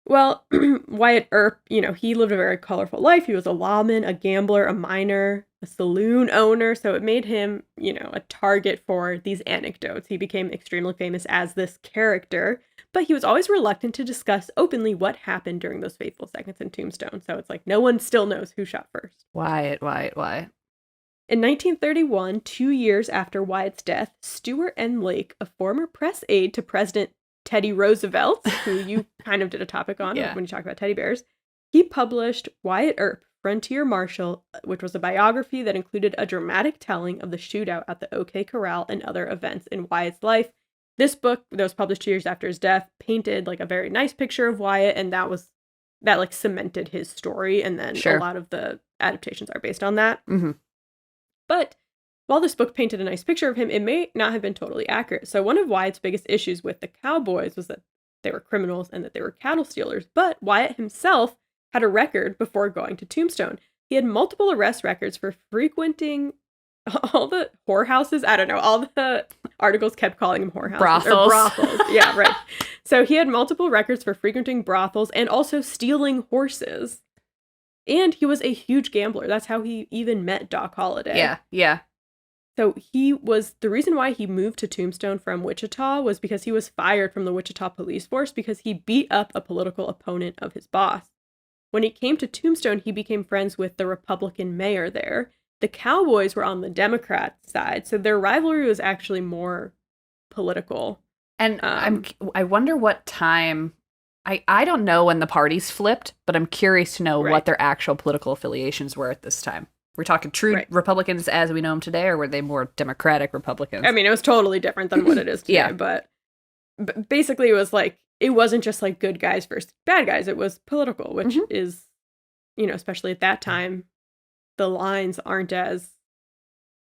Well, Wyatt Earp, he lived a very colorful life. He was a lawman, a gambler, a miner, a saloon owner. So it made him, a target for these anecdotes. He became extremely famous as this character, but he was always reluctant to discuss openly what happened during those fateful seconds in Tombstone. So it's no one still knows who shot first. Wyatt. In 1931, 2 years after Wyatt's death, Stuart N. Lake, a former press aide to President Teddy Roosevelt, who you kind of did a topic on when you talk about teddy bears, he published Wyatt Earp, Frontier Marshal, which was a biography that included a dramatic telling of the shootout at the OK Corral and other events in Wyatt's life. This book, that was published 2 years after his death, painted a very nice picture of Wyatt, and that cemented his story, and then a lot of the adaptations are based on that. Mm-hmm. But while this book painted a nice picture of him, it may not have been totally accurate. So one of Wyatt's biggest issues with the cowboys was that they were criminals and that they were cattle stealers. But Wyatt himself had a record before going to Tombstone. He had multiple arrest records for frequenting all the whorehouses. I don't know, all the articles kept calling them whorehouses. Brothels. Or brothels. Yeah, right. So he had multiple records for frequenting brothels and also stealing horses. And he was a huge gambler. That's how he even met Doc Holliday. Yeah, yeah. So the reason why he moved to Tombstone from Wichita was because he was fired from the Wichita police force because he beat up a political opponent of his boss. When he came to Tombstone, he became friends with the Republican mayor there. The Cowboys were on the Democrat side, so their rivalry was actually more political. And I wonder what time. I don't know when the parties flipped, but I'm curious to know what their actual political affiliations were at this time. We're talking true Republicans as we know them today, or were they more Democratic Republicans? I mean, it was totally different than what it is today, Yeah. but basically it was like, it wasn't just like good guys versus bad guys. It was political, which is, especially at that time, the lines aren't as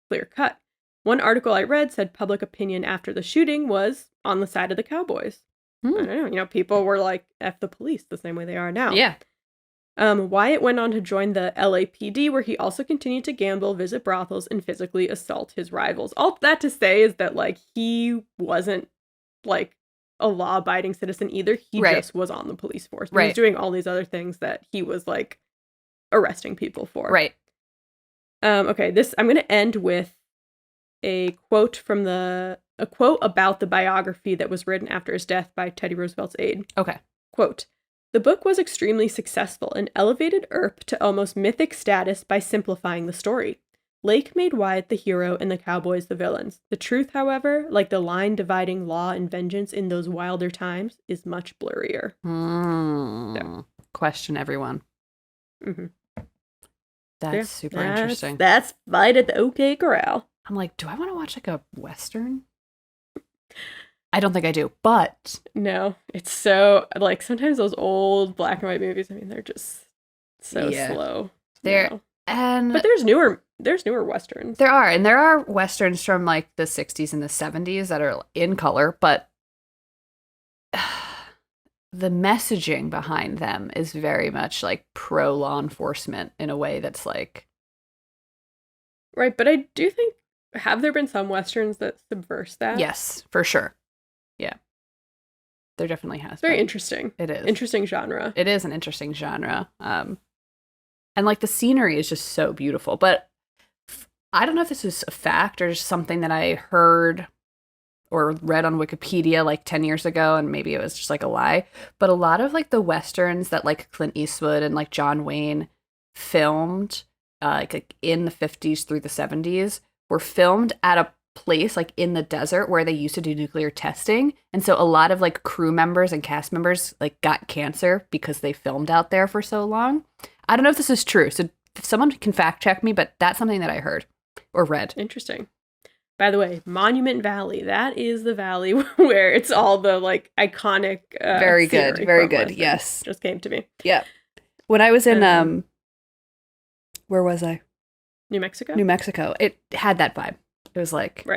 clear cut. One article I read said public opinion after the shooting was on the side of the Cowboys. I don't know, people were like, F the police, the same way they are now. Yeah. Wyatt went on to join the LAPD, where he also continued to gamble, visit brothels, and physically assault his rivals. All that to say is that, like, he wasn't, like, a law-abiding citizen either. He just was on the police force. He was doing all these other things that he was, like, arresting people for. Right. Okay, I'm going to end with a quote about the biography that was written after his death by Teddy Roosevelt's aide. Okay. Quote, "The book was extremely successful and elevated Earp to almost mythic status by simplifying the story. Lake made Wyatt the hero and the Cowboys the villains. The truth, however, like the line dividing law and vengeance in those wilder times, is much blurrier." So. Question, everyone. Mm-hmm. That's super interesting. That's Fight at the OK Corral. I'm like, do I want to watch like a Western? I don't think I do, but... No, it's so, like, sometimes those old black and white movies, I mean, they're just so slow. But there's newer Westerns. There are Westerns from, like, the 60s and the 70s that are in color, but the messaging behind them is very much, like, pro-law enforcement in a way that's, like... Right, but I do think, have there been some Westerns that subverse that? Yes, for sure. Yeah. There definitely has It's very been. interesting. It is. Interesting genre. It is an interesting genre. And like the scenery is just so beautiful. But I don't know if this is a fact or just something that I heard or read on Wikipedia like 10 years ago, and maybe it was just like a lie. But a lot of like the Westerns that like Clint Eastwood and like John Wayne filmed like in the 50s through the 70s were filmed at a place like in the desert where they used to do nuclear testing, and so a lot of like crew members and cast members like got cancer because they filmed out there for so long. I don't know if this is true, so if someone can fact check me, but that's something that I heard or read. Interesting. By the way, Monument Valley, that is the valley where it's all the like iconic very good Westerns. Yes, just came to me. Yeah, when I was in where was I? New Mexico. It had that vibe. It was like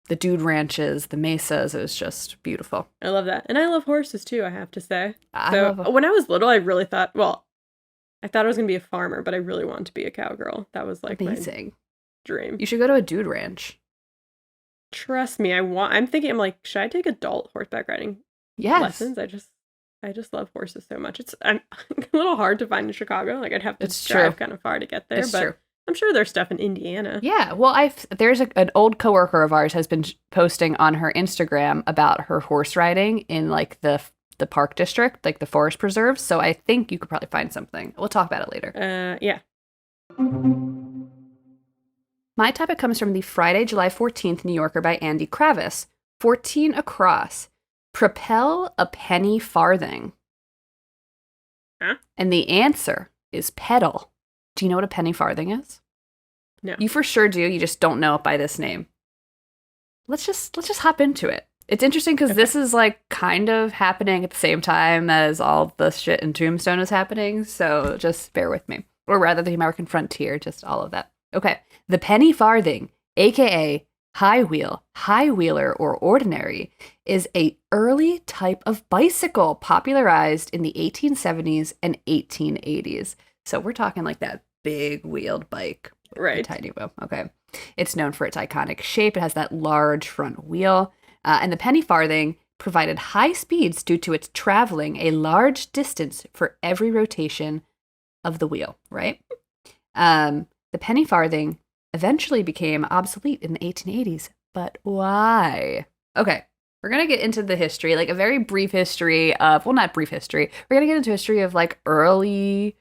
the dude ranches, the mesas. It was just beautiful. I love that. And I love horses too, I have to say. When I was little, I really thought, I thought I was going to be a farmer, but I really wanted to be a cowgirl. That was like amazing. My dream. You should go to a dude ranch. Trust me, I'm thinking, should I take adult horseback riding lessons? I just love horses so much. I'm a little hard to find in Chicago. Like I'd have to drive kind of far to get there, but I'm sure there's stuff in Indiana. Yeah, well, there's an old coworker of ours has been posting on her Instagram about her horse riding in like the park district, like the forest preserves. So I think you could probably find something. We'll talk about it later. Yeah. My topic comes from the Friday, July 14th New Yorker by Andy Kravis. 14 across. Propel a penny farthing. Huh? And the answer is pedal. Do you know what a penny farthing is? No. You for sure do. You just don't know it by this name. Let's just hop into it. It's interesting because this is like kind of happening at the same time as all the shit in Tombstone is happening. So just bear with me. Or rather the American frontier, just all of that. Okay. The penny farthing, aka high wheel, high wheeler, or ordinary, is a early type of bicycle popularized in the 1870s and 1880s. So we're talking like that big wheeled bike. With Right. a tiny wheel. Okay. It's known for its iconic shape. It has that large front wheel. And the penny farthing provided high speeds due to its traveling a large distance for every rotation of the wheel, right? The penny farthing eventually became obsolete in the 1880s. But why? Okay. We're going to get into the history, like a very brief history of, well, not brief history. We're going to get into history of like early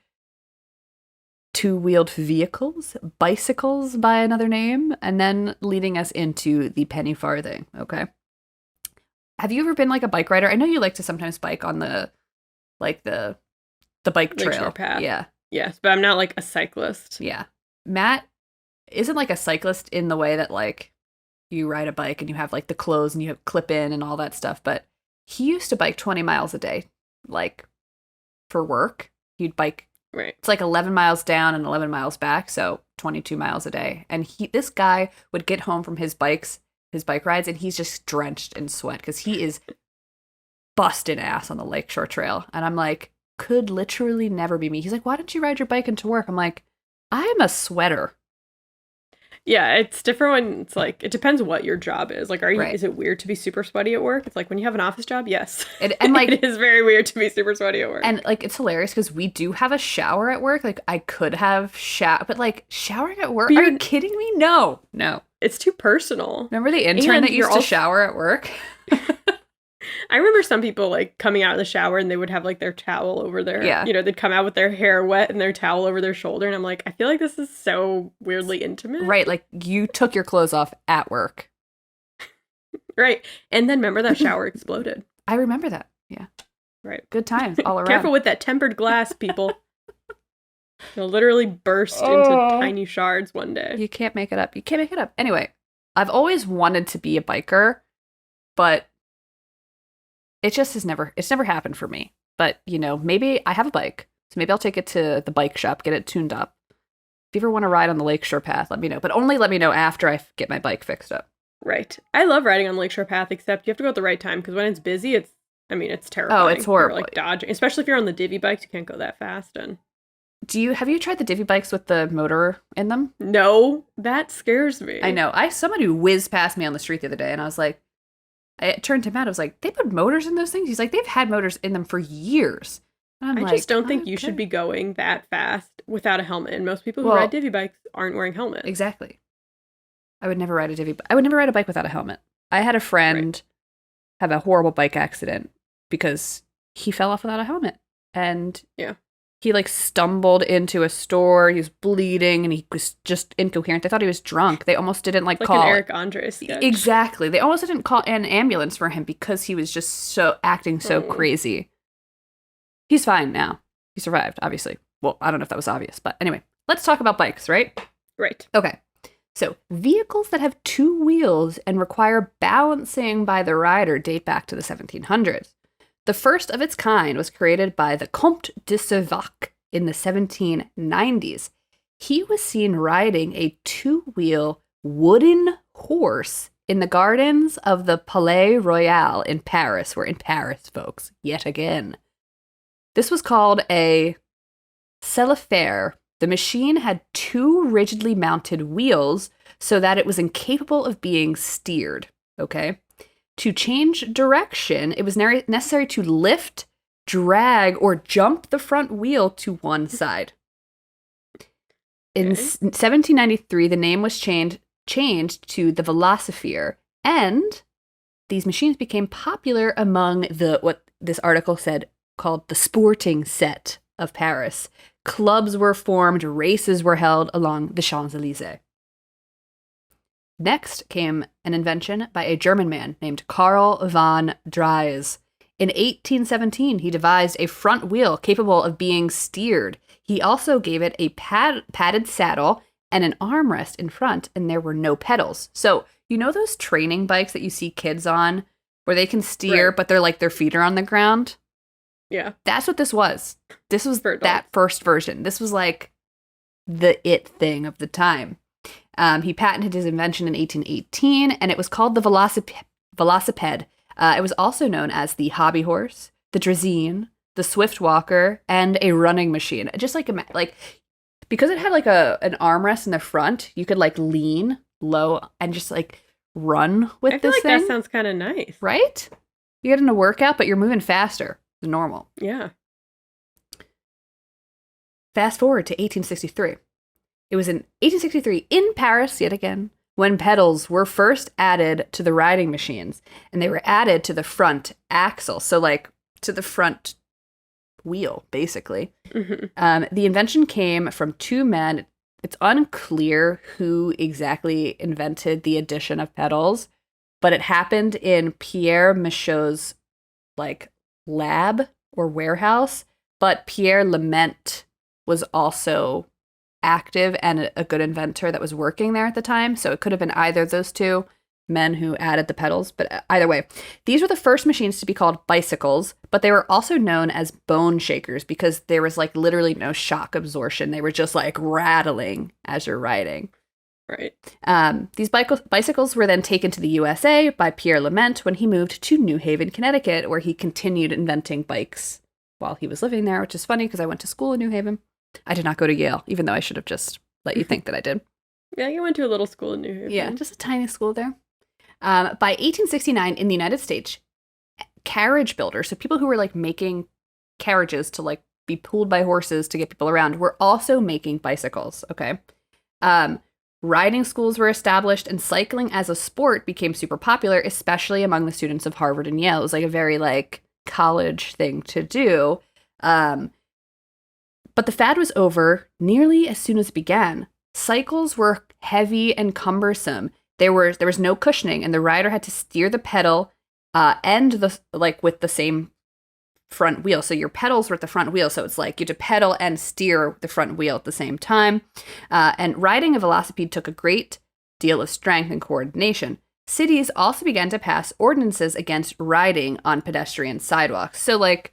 two-wheeled vehicles, bicycles by another name, and then leading us into the penny farthing, okay? Have you ever been like a bike rider? I know you like to sometimes bike on the bike trail. Lakeshore path. Yeah. Yes, but I'm not like a cyclist. Yeah. Matt isn't like a cyclist in the way that like you ride a bike and you have like the clothes and you have clip in and all that stuff, but he used to bike 20 miles a day, like for work. He'd bike. Right. It's like 11 miles down and 11 miles back, so 22 miles a day. And this guy would get home from his bike rides, and he's just drenched in sweat because he is busting ass on the Lakeshore Trail. And I'm like, could literally never be me. He's like, why don't you ride your bike into work? I'm like, I'm a sweater. Yeah, it's different when it's like, it depends what your job is. Like, Right. is it weird to be super sweaty at work? It's like when you have an office job, yes. And like, it is very weird to be super sweaty at work. and like, it's hilarious because we do have a shower at work. Like, I could have but like showering at work? But Are you kidding me? No. It's too personal. Remember the intern And that used you're to also- shower at work? I remember some people like coming out of the shower and they would have like their towel over their, Yeah. they'd come out with their hair wet and their towel over their shoulder. And I'm like, I feel like this is so weirdly intimate. Right. Like, you took your clothes off at work. Right. And then remember that shower exploded. I remember that. Yeah. Right. Good times all around. Careful with that tempered glass, people. It'll literally burst into Oh. tiny shards one day. You can't make it up. You can't make it up. Anyway, I've always wanted to be a biker, but it just it's never happened for me. But, maybe I have a bike, so maybe I'll take it to the bike shop, get it tuned up. If you ever want to ride on the Lakeshore Path, let me know. But only let me know after I get my bike fixed up. Right. I love riding on Lakeshore Path, except you have to go at the right time, because when it's busy, it's terrifying. Oh, it's horrible. You're, like, dodging. Especially if you're on the divvy bikes, you can't go that fast. And Have you tried the divvy bikes with the motor in them? no, that scares me. I know. Someone who whizzed past me on the street the other day, and I was like, I turned to Matt, I was like, they put motors in those things? He's like, they've had motors in them for years. And I'm I like, just don't think you okay. should be going that fast without a helmet. And most people who Well, ride divvy bikes aren't wearing helmets. Exactly. I would never ride a bike without a helmet. I had a friend have a horrible bike accident because he fell off without a helmet. And Yeah. he like stumbled into a store. He was bleeding and he was just incoherent. They thought he was drunk. They almost didn't Like call an Eric Andre sketch. Exactly. They almost didn't call an ambulance for him because he was just acting so crazy. He's fine now. He survived, obviously. Well, I don't know if that was obvious, but anyway, let's talk about bikes, right? Right. Okay. So, vehicles that have two wheels and require balancing by the rider date back to the 1700s. The first of its kind was created by the Comte de Servac in the 1790s. He was seen riding a two-wheel wooden horse in the gardens of the Palais Royal in Paris. We're in Paris, folks, yet again. This was called a cellophare. The machine had two rigidly mounted wheels so that it was incapable of being steered, okay? To change direction, it was necessary to lift, drag, or jump the front wheel to one side. In 1793, the name was changed to the Velociphere, and these machines became popular among what this article said called the sporting set of Paris. Clubs were formed, races were held along the Champs-Élysées. Next came an invention by a German man named Karl von Drais. In 1817, he devised a front wheel capable of being steered. He also gave it a padded saddle and an armrest in front, and there were no pedals. So, those training bikes that you see kids on where they can steer, Right. but their feet are on the ground? Yeah. That's what this was. This was For adults. that first version. This was like the it thing of the time. He patented his invention in 1818, and it was called the velocipede. It was also known as the hobby horse, the draisine, the swift walker, and a running machine. Just like because it had like an armrest in the front, you could like lean low and just like run with I feel this like thing. that sounds kind of nice. Right? You get in a workout, but you're moving faster than normal. Yeah. Fast forward to 1863. It was in 1863 in Paris, yet again, when pedals were first added to the riding machines, and they were added to the front axle, so like to the front wheel, basically. Mm-hmm. The invention came from two men. It's unclear who exactly invented the addition of pedals, but it happened in Pierre Michaud's like lab or warehouse. But Pierre Lement was also active and a good inventor that was working there at the time. So it could have been either of those two men who added the pedals. But either way, these were the first machines to be called bicycles, but they were also known as bone shakers because there was like literally no shock absorption. They were just like rattling as you're riding. Right. These bicycles were then taken to the USA by Pierre Lement when he moved to New Haven, Connecticut, where he continued inventing bikes while he was living there, which is funny because I went to school in New Haven. I did not go to Yale, even though I should have just let you think that I did. Yeah, you went to a little school in New Haven. Yeah, just a tiny school there. By 1869 in the United States, carriage builders, so people who were like making carriages to like be pulled by horses to get people around, were also making bicycles. Okay. Riding schools were established and cycling as a sport became super popular, especially among the students of Harvard and Yale. It was like a very like college thing to do. But the fad was over nearly as soon as it began. Cycles were heavy and cumbersome. There was no cushioning, and the rider had to steer the pedal and the like with the same front wheel. So your pedals were at the front wheel, so it's like you had to pedal and steer the front wheel at the same time. And riding a velocipede took a great deal of strength and coordination. Cities also began to pass ordinances against riding on pedestrian sidewalks. So like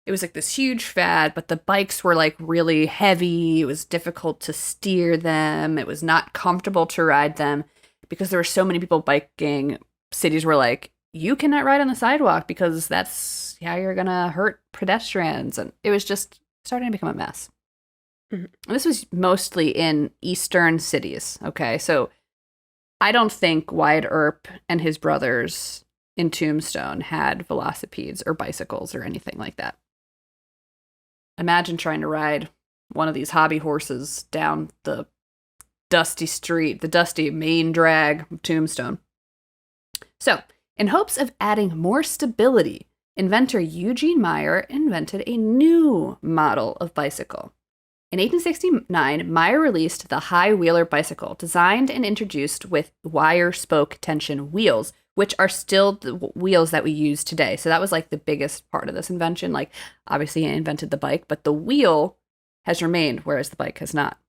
it was like this huge fad, but the bikes were like really heavy. It was difficult to steer them. It was not comfortable to ride them because there were so many people biking. Cities were like, you cannot ride on the sidewalk because that's how you're going to hurt pedestrians. And it was just starting to become a mess. Mm-hmm. And this was mostly in eastern cities. Okay. So I don't think Wyatt Earp and his brothers in Tombstone had velocipedes or bicycles or anything like that. Imagine trying to ride one of these hobby horses down the dusty street, the dusty main drag of Tombstone. So, in hopes of adding more stability, inventor Eugene Meyer invented a new model of bicycle. In 1869, Meyer released the high wheeler bicycle, designed and introduced with wire spoke tension wheels, which are still the wheels that we use today. So that was like the biggest part of this invention. Like, obviously, he invented the bike, but the wheel has remained, whereas the bike has not.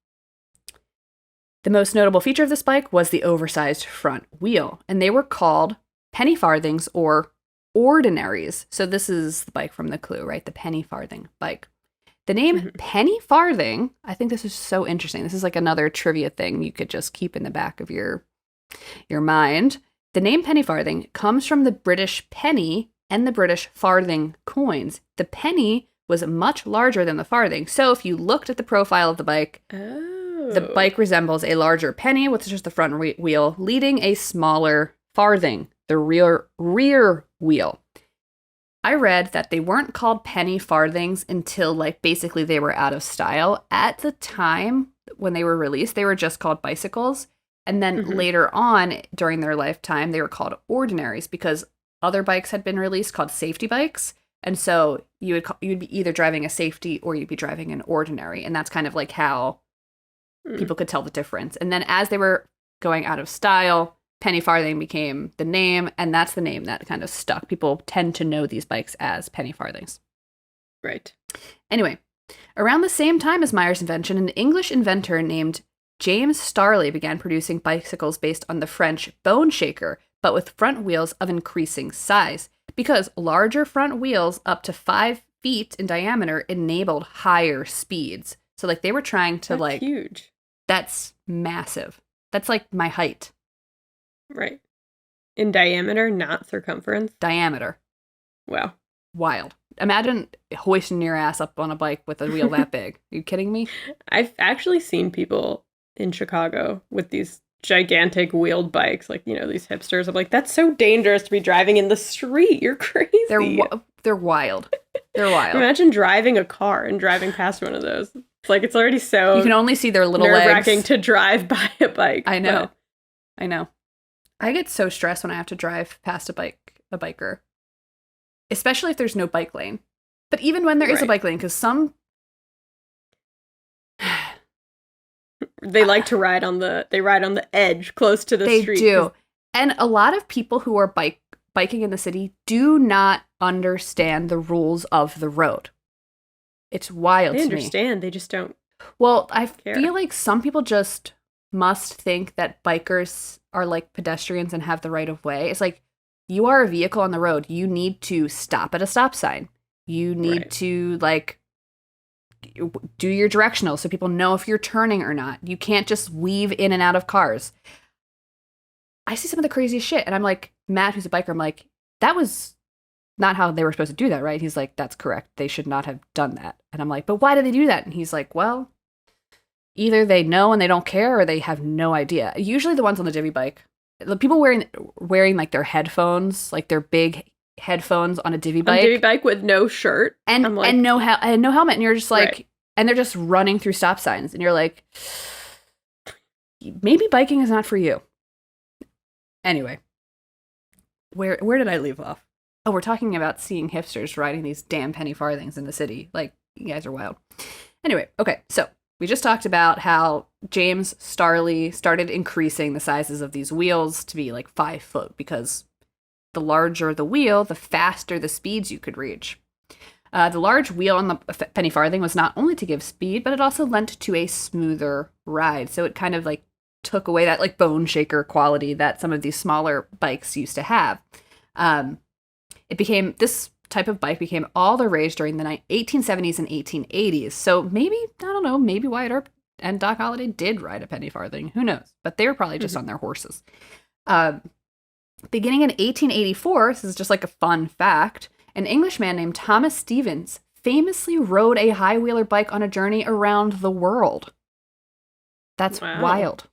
The most notable feature of this bike was the oversized front wheel, and they were called penny farthings or ordinaries. So this is the bike from the Clue, right? The penny farthing bike. The name penny farthing, I think this is so interesting. This is like another trivia thing you could just keep in the back of your mind. The name penny farthing comes from the British penny and the British farthing coins. The penny was much larger than the farthing. So if you looked at the profile of the bike, the bike resembles a larger penny with just the front wheel leading a smaller farthing, the rear wheel. I read that they weren't called penny farthings until like basically they were out of style. At the time when they were released, they were just called bicycles. And then later on during their lifetime, they were called ordinaries because other bikes had been released called safety bikes. And so you'd be either driving a safety or you'd be driving an ordinary. And that's kind of like how people could tell the difference. And then as they were going out of style, penny farthing became the name, and that's the name that kind of stuck. People tend to know these bikes as penny farthings. Right. Anyway, around the same time as Meyer's invention, an English inventor named James Starley began producing bicycles based on the French bone shaker, but with front wheels of increasing size, because larger front wheels up to 5 feet in diameter enabled higher speeds. So like they were trying to That's huge. That's massive. That's like my height. Right. In diameter, not circumference. Diameter. Wow. Wild. imagine hoisting your ass up on a bike with a wheel that big. Are you kidding me? I've actually seen people in Chicago with these gigantic wheeled bikes, like, these hipsters. I'm like, that's so dangerous to be driving in the street. You're crazy. They're wild. They're wild. Imagine driving a car and driving past one of those. It's like, it's already so you can only see their little nerve-wracking legs. to drive by a bike. I know. I get so stressed when I have to drive past a biker, especially if there's no bike lane. But even when there is a bike lane, because some they like to ride on the edge close to the street. They do. And a lot of people who are biking in the city do not understand the rules of the road. It's wild to me. They understand, they just don't. Well, I care. feel like some people just must think that bikers are like pedestrians and have the right of way. It's like, you are a vehicle on the road. You need to stop at a stop sign. You need to, like, do your directional so people know if you're turning or not. You can't just weave in and out of cars. I see some of the craziest shit, and I'm like, Matt, who's a biker, I'm like, that was not how they were supposed to do that, right? He's like, that's correct. They should not have done that. And I'm like, but why did they do that? And he's like, well, either they know and they don't care, or they have no idea. Usually the ones on the divvy bike, the people wearing like their headphones, like their big headphones on a divvy bike. On a divvy bike with no shirt. And no helmet. And you're just like, and they're just running through stop signs. And you're like, maybe biking is not for you. Anyway, where did I leave off? Oh, we're talking about seeing hipsters riding these damn penny farthings in the city. Like, you guys are wild. Anyway, okay, so we just talked about how James Starley started increasing the sizes of these wheels to be like 5 foot, because the larger the wheel, the faster the speeds you could reach. The large wheel on the penny farthing was not only to give speed, but it also lent to a smoother ride. So it kind of like took away that like bone shaker quality that some of these smaller bikes used to have. This type of bike became all the rage during the 1870s and 1880s. So maybe, I don't know, maybe Wyatt Earp and Doc Holliday did ride a penny farthing. Who knows? But they were probably just on their horses. Beginning in 1884, this is just like a fun fact, an Englishman named Thomas Stevens famously rode a high-wheeler bike on a journey around the world. That's wild.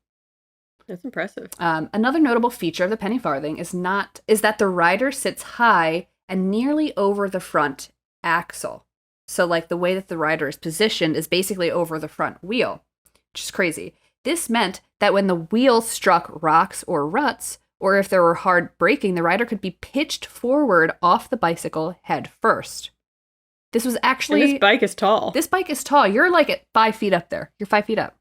That's impressive. Another notable feature of the penny farthing is that the rider sits high and nearly over the front axle. So like the way that the rider is positioned is basically over the front wheel, which is crazy. This meant that when the wheel struck rocks or ruts, or if there were hard braking, the rider could be pitched forward off the bicycle head first. This was actually... And this bike is tall. This bike is tall. You're like at 5 feet up there. You're 5 feet up.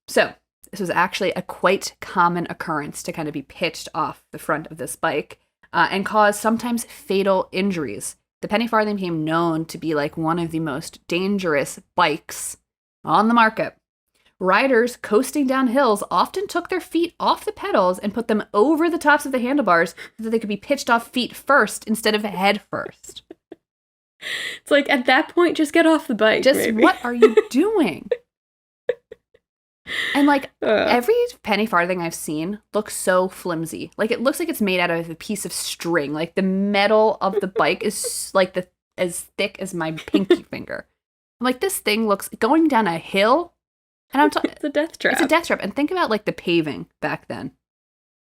So this was actually a quite common occurrence to kind of be pitched off the front of this bike and cause sometimes fatal injuries. The penny farthing became known to be like one of the most dangerous bikes on the market. Riders coasting down hills often took their feet off the pedals and put them over the tops of the handlebars so that they could be pitched off feet first instead of head first. It's like, at that point, just get off the bike. Maybe. What are you doing? And like every penny farthing I've seen looks so flimsy. Like it looks like it's made out of a piece of string. Like the metal of the bike is like as thick as my pinky finger. I'm like, this thing looks going down a hill. And I'm talking, it's a death trap. It's a death trap. And think about like the paving back then.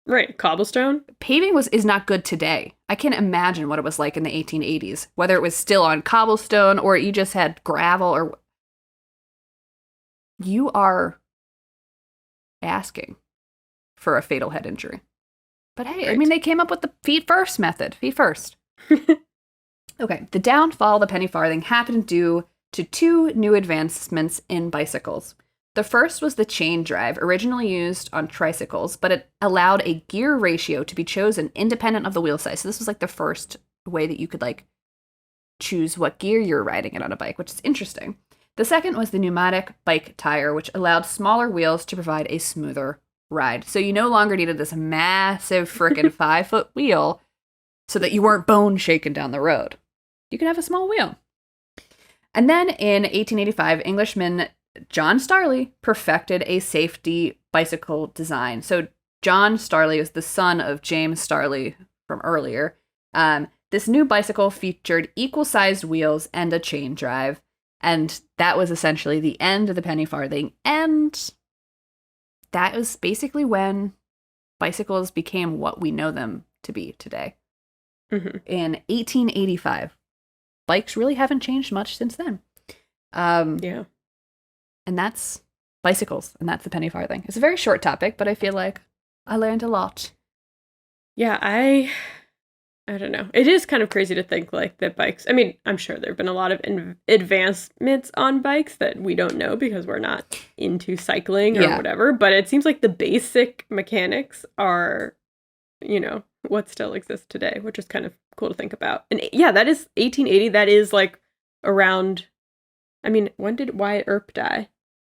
Right, cobblestone. Paving is not good today. I can't imagine what it was like in the 1880s, whether it was still on cobblestone or you just had gravel or. You are asking for a fatal head injury. But hey, right. I mean, they came up with the feet first method. Feet first. Okay, the downfall of the penny farthing happened due to 2 new advancements in bicycles. The first was the chain drive, originally used on tricycles, but it allowed a gear ratio to be chosen independent of the wheel size. So this was like the first way that you could like choose what gear you're riding it on a bike, which is interesting. The second was the pneumatic bike tire, which allowed smaller wheels to provide a smoother ride. So you no longer needed this massive frickin' 5-foot wheel so that you weren't bone shaken down the road. You could have a small wheel. And then in 1885, Englishman John Starley perfected a safety bicycle design. So John Starley is the son of James Starley from earlier. This new bicycle featured equal-sized wheels and a chain drive, and that was essentially the end of the penny farthing, and that was basically when bicycles became what we know them to be today. Mm-hmm. In 1885. Bikes really haven't changed much since then. Yeah. And that's bicycles, and that's the penny farthing. It's a very short topic, but I feel like I learned a lot. Yeah, I don't know. It is kind of crazy to think like that bikes. I mean, I'm sure there have been a lot of advancements on bikes that we don't know because we're not into cycling or whatever. But it seems like the basic mechanics are, what still exists today, which is kind of cool to think about. And yeah, that is 1880. That is like around. I mean, when did Wyatt Earp die?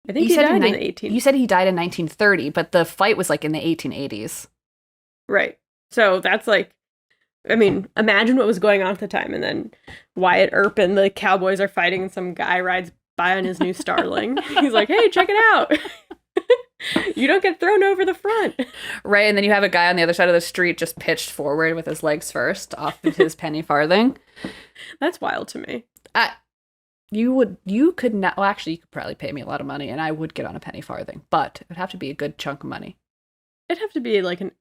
I think he died in the 18. You said he died in 1930, but the fight was like in the 1880s. Right. So that's like. I mean, imagine what was going on at the time, and then Wyatt Earp and the Cowboys are fighting, and some guy rides by on his new Starling. He's like, "Hey, check it out! You don't get thrown over the front." Right, and then you have a guy on the other side of the street just pitched forward with his legs first off of his penny farthing. That's wild to me. You could not. Well, actually, you could probably pay me a lot of money, and I would get on a penny farthing, but it would have to be a good chunk of money. It'd have to be like a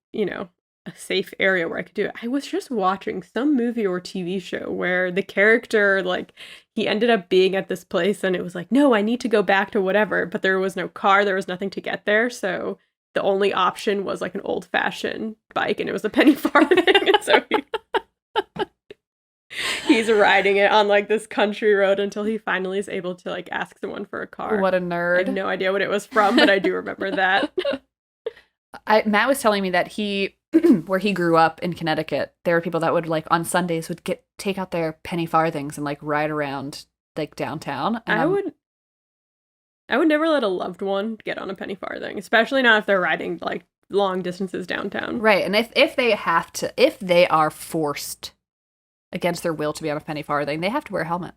safe area where I could do it. I was just watching some movie or TV show where the character, like, he ended up being at this place and it was like, no, I need to go back to whatever, but there was no car, there was nothing to get there, so the only option was like an old-fashioned bike, and it was a penny farthing. And so he's riding it on like this country road until he finally is able to like ask someone for a car. What a nerd. I have no idea what it was from, but I do remember that. Matt was telling me that where he grew up in Connecticut, there were people that would like on Sundays would take out their penny farthings and like ride around like downtown. And I would never let a loved one get on a penny farthing, especially not if they're riding like long distances downtown. Right, and if they are forced against their will to be on a penny farthing, they have to wear a helmet.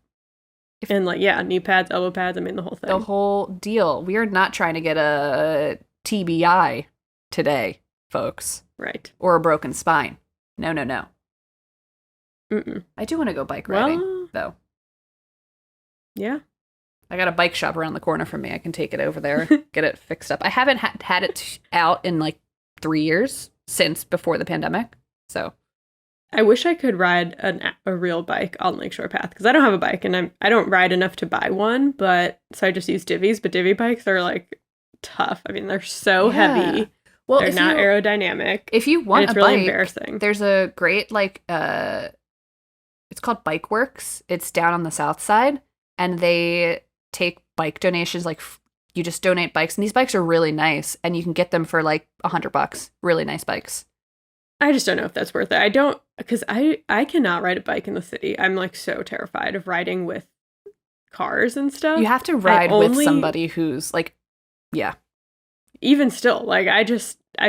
And like knee pads, elbow pads. I mean the whole thing. The whole deal. We are not trying to get a TBI today, folks. Right. Or a broken spine. No. Mm-mm. I do want to go bike riding, though. Yeah. I got a bike shop around the corner from me. I can take it over there, get it fixed up. I haven't had it out in like 3 years since before the pandemic. So I wish I could ride a real bike on Lakeshore Path because I don't have a bike and I don't ride enough to buy one. So I just use divvies. But divvy bikes are like tough. I mean, they're so heavy. Well, they're not aerodynamic. If you want it's a really bike, embarrassing. There's a great it's called Bike Works. It's down on the south side, and they take bike donations. Like you just donate bikes, and these bikes are really nice, and you can get them for like $100. Really nice bikes. I just don't know if that's worth it. I don't, because I cannot ride a bike in the city. I'm like so terrified of riding with cars and stuff. You have to ride with somebody who's like, yeah. Even still, like I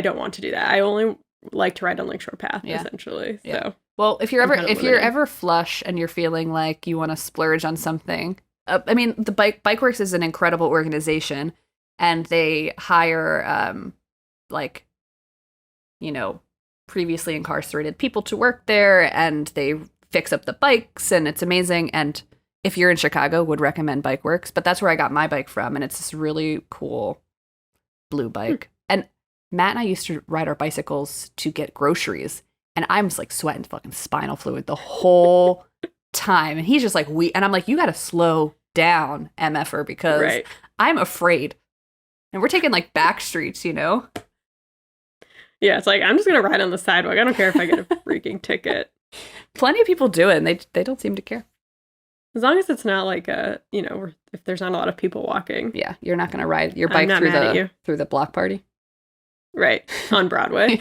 don't want to do that. I only like to ride on Lakeshore Path, essentially. Yeah. So, well, if you're ever flush and you're feeling like you want to splurge on something, I mean, the Bikeworks is an incredible organization, and they hire previously incarcerated people to work there, and they fix up the bikes, and it's amazing. And if you're in Chicago, would recommend Bikeworks. But that's where I got my bike from, and it's this really cool blue bike. And Matt and I used to ride our bicycles to get groceries, and I'm just like sweating fucking spinal fluid the whole time. And he's just like, and I'm like, you gotta slow down, MFer, because I'm afraid. And we're taking like back streets, Yeah, it's like, I'm just gonna ride on the sidewalk. I don't care if I get a freaking ticket. Plenty of people do it, and they don't seem to care. As long as it's not like if there's not a lot of people walking. Yeah, you're not going to ride your bike through the block party. Right, on Broadway.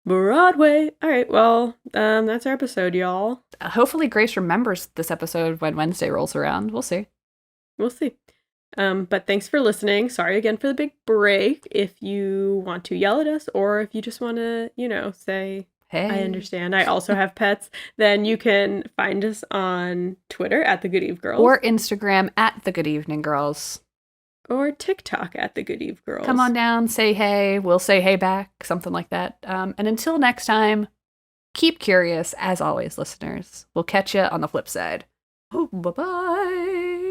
Broadway. All right, well, that's our episode, y'all. Hopefully Grace remembers this episode when Wednesday rolls around. We'll see. But thanks for listening. Sorry again for the big break. If you want to yell at us, or if you just want to, say... Hey. I understand. I also have pets. Then you can find us on Twitter at The Good Eve Girls. Or Instagram at The Good Evening Girls. Or TikTok at The Good Eve Girls. Come on down, say hey. We'll say hey back. Something like that. And until next time, Keep curious, as always, listeners. We'll catch you on the flip side. Oh, bye-bye.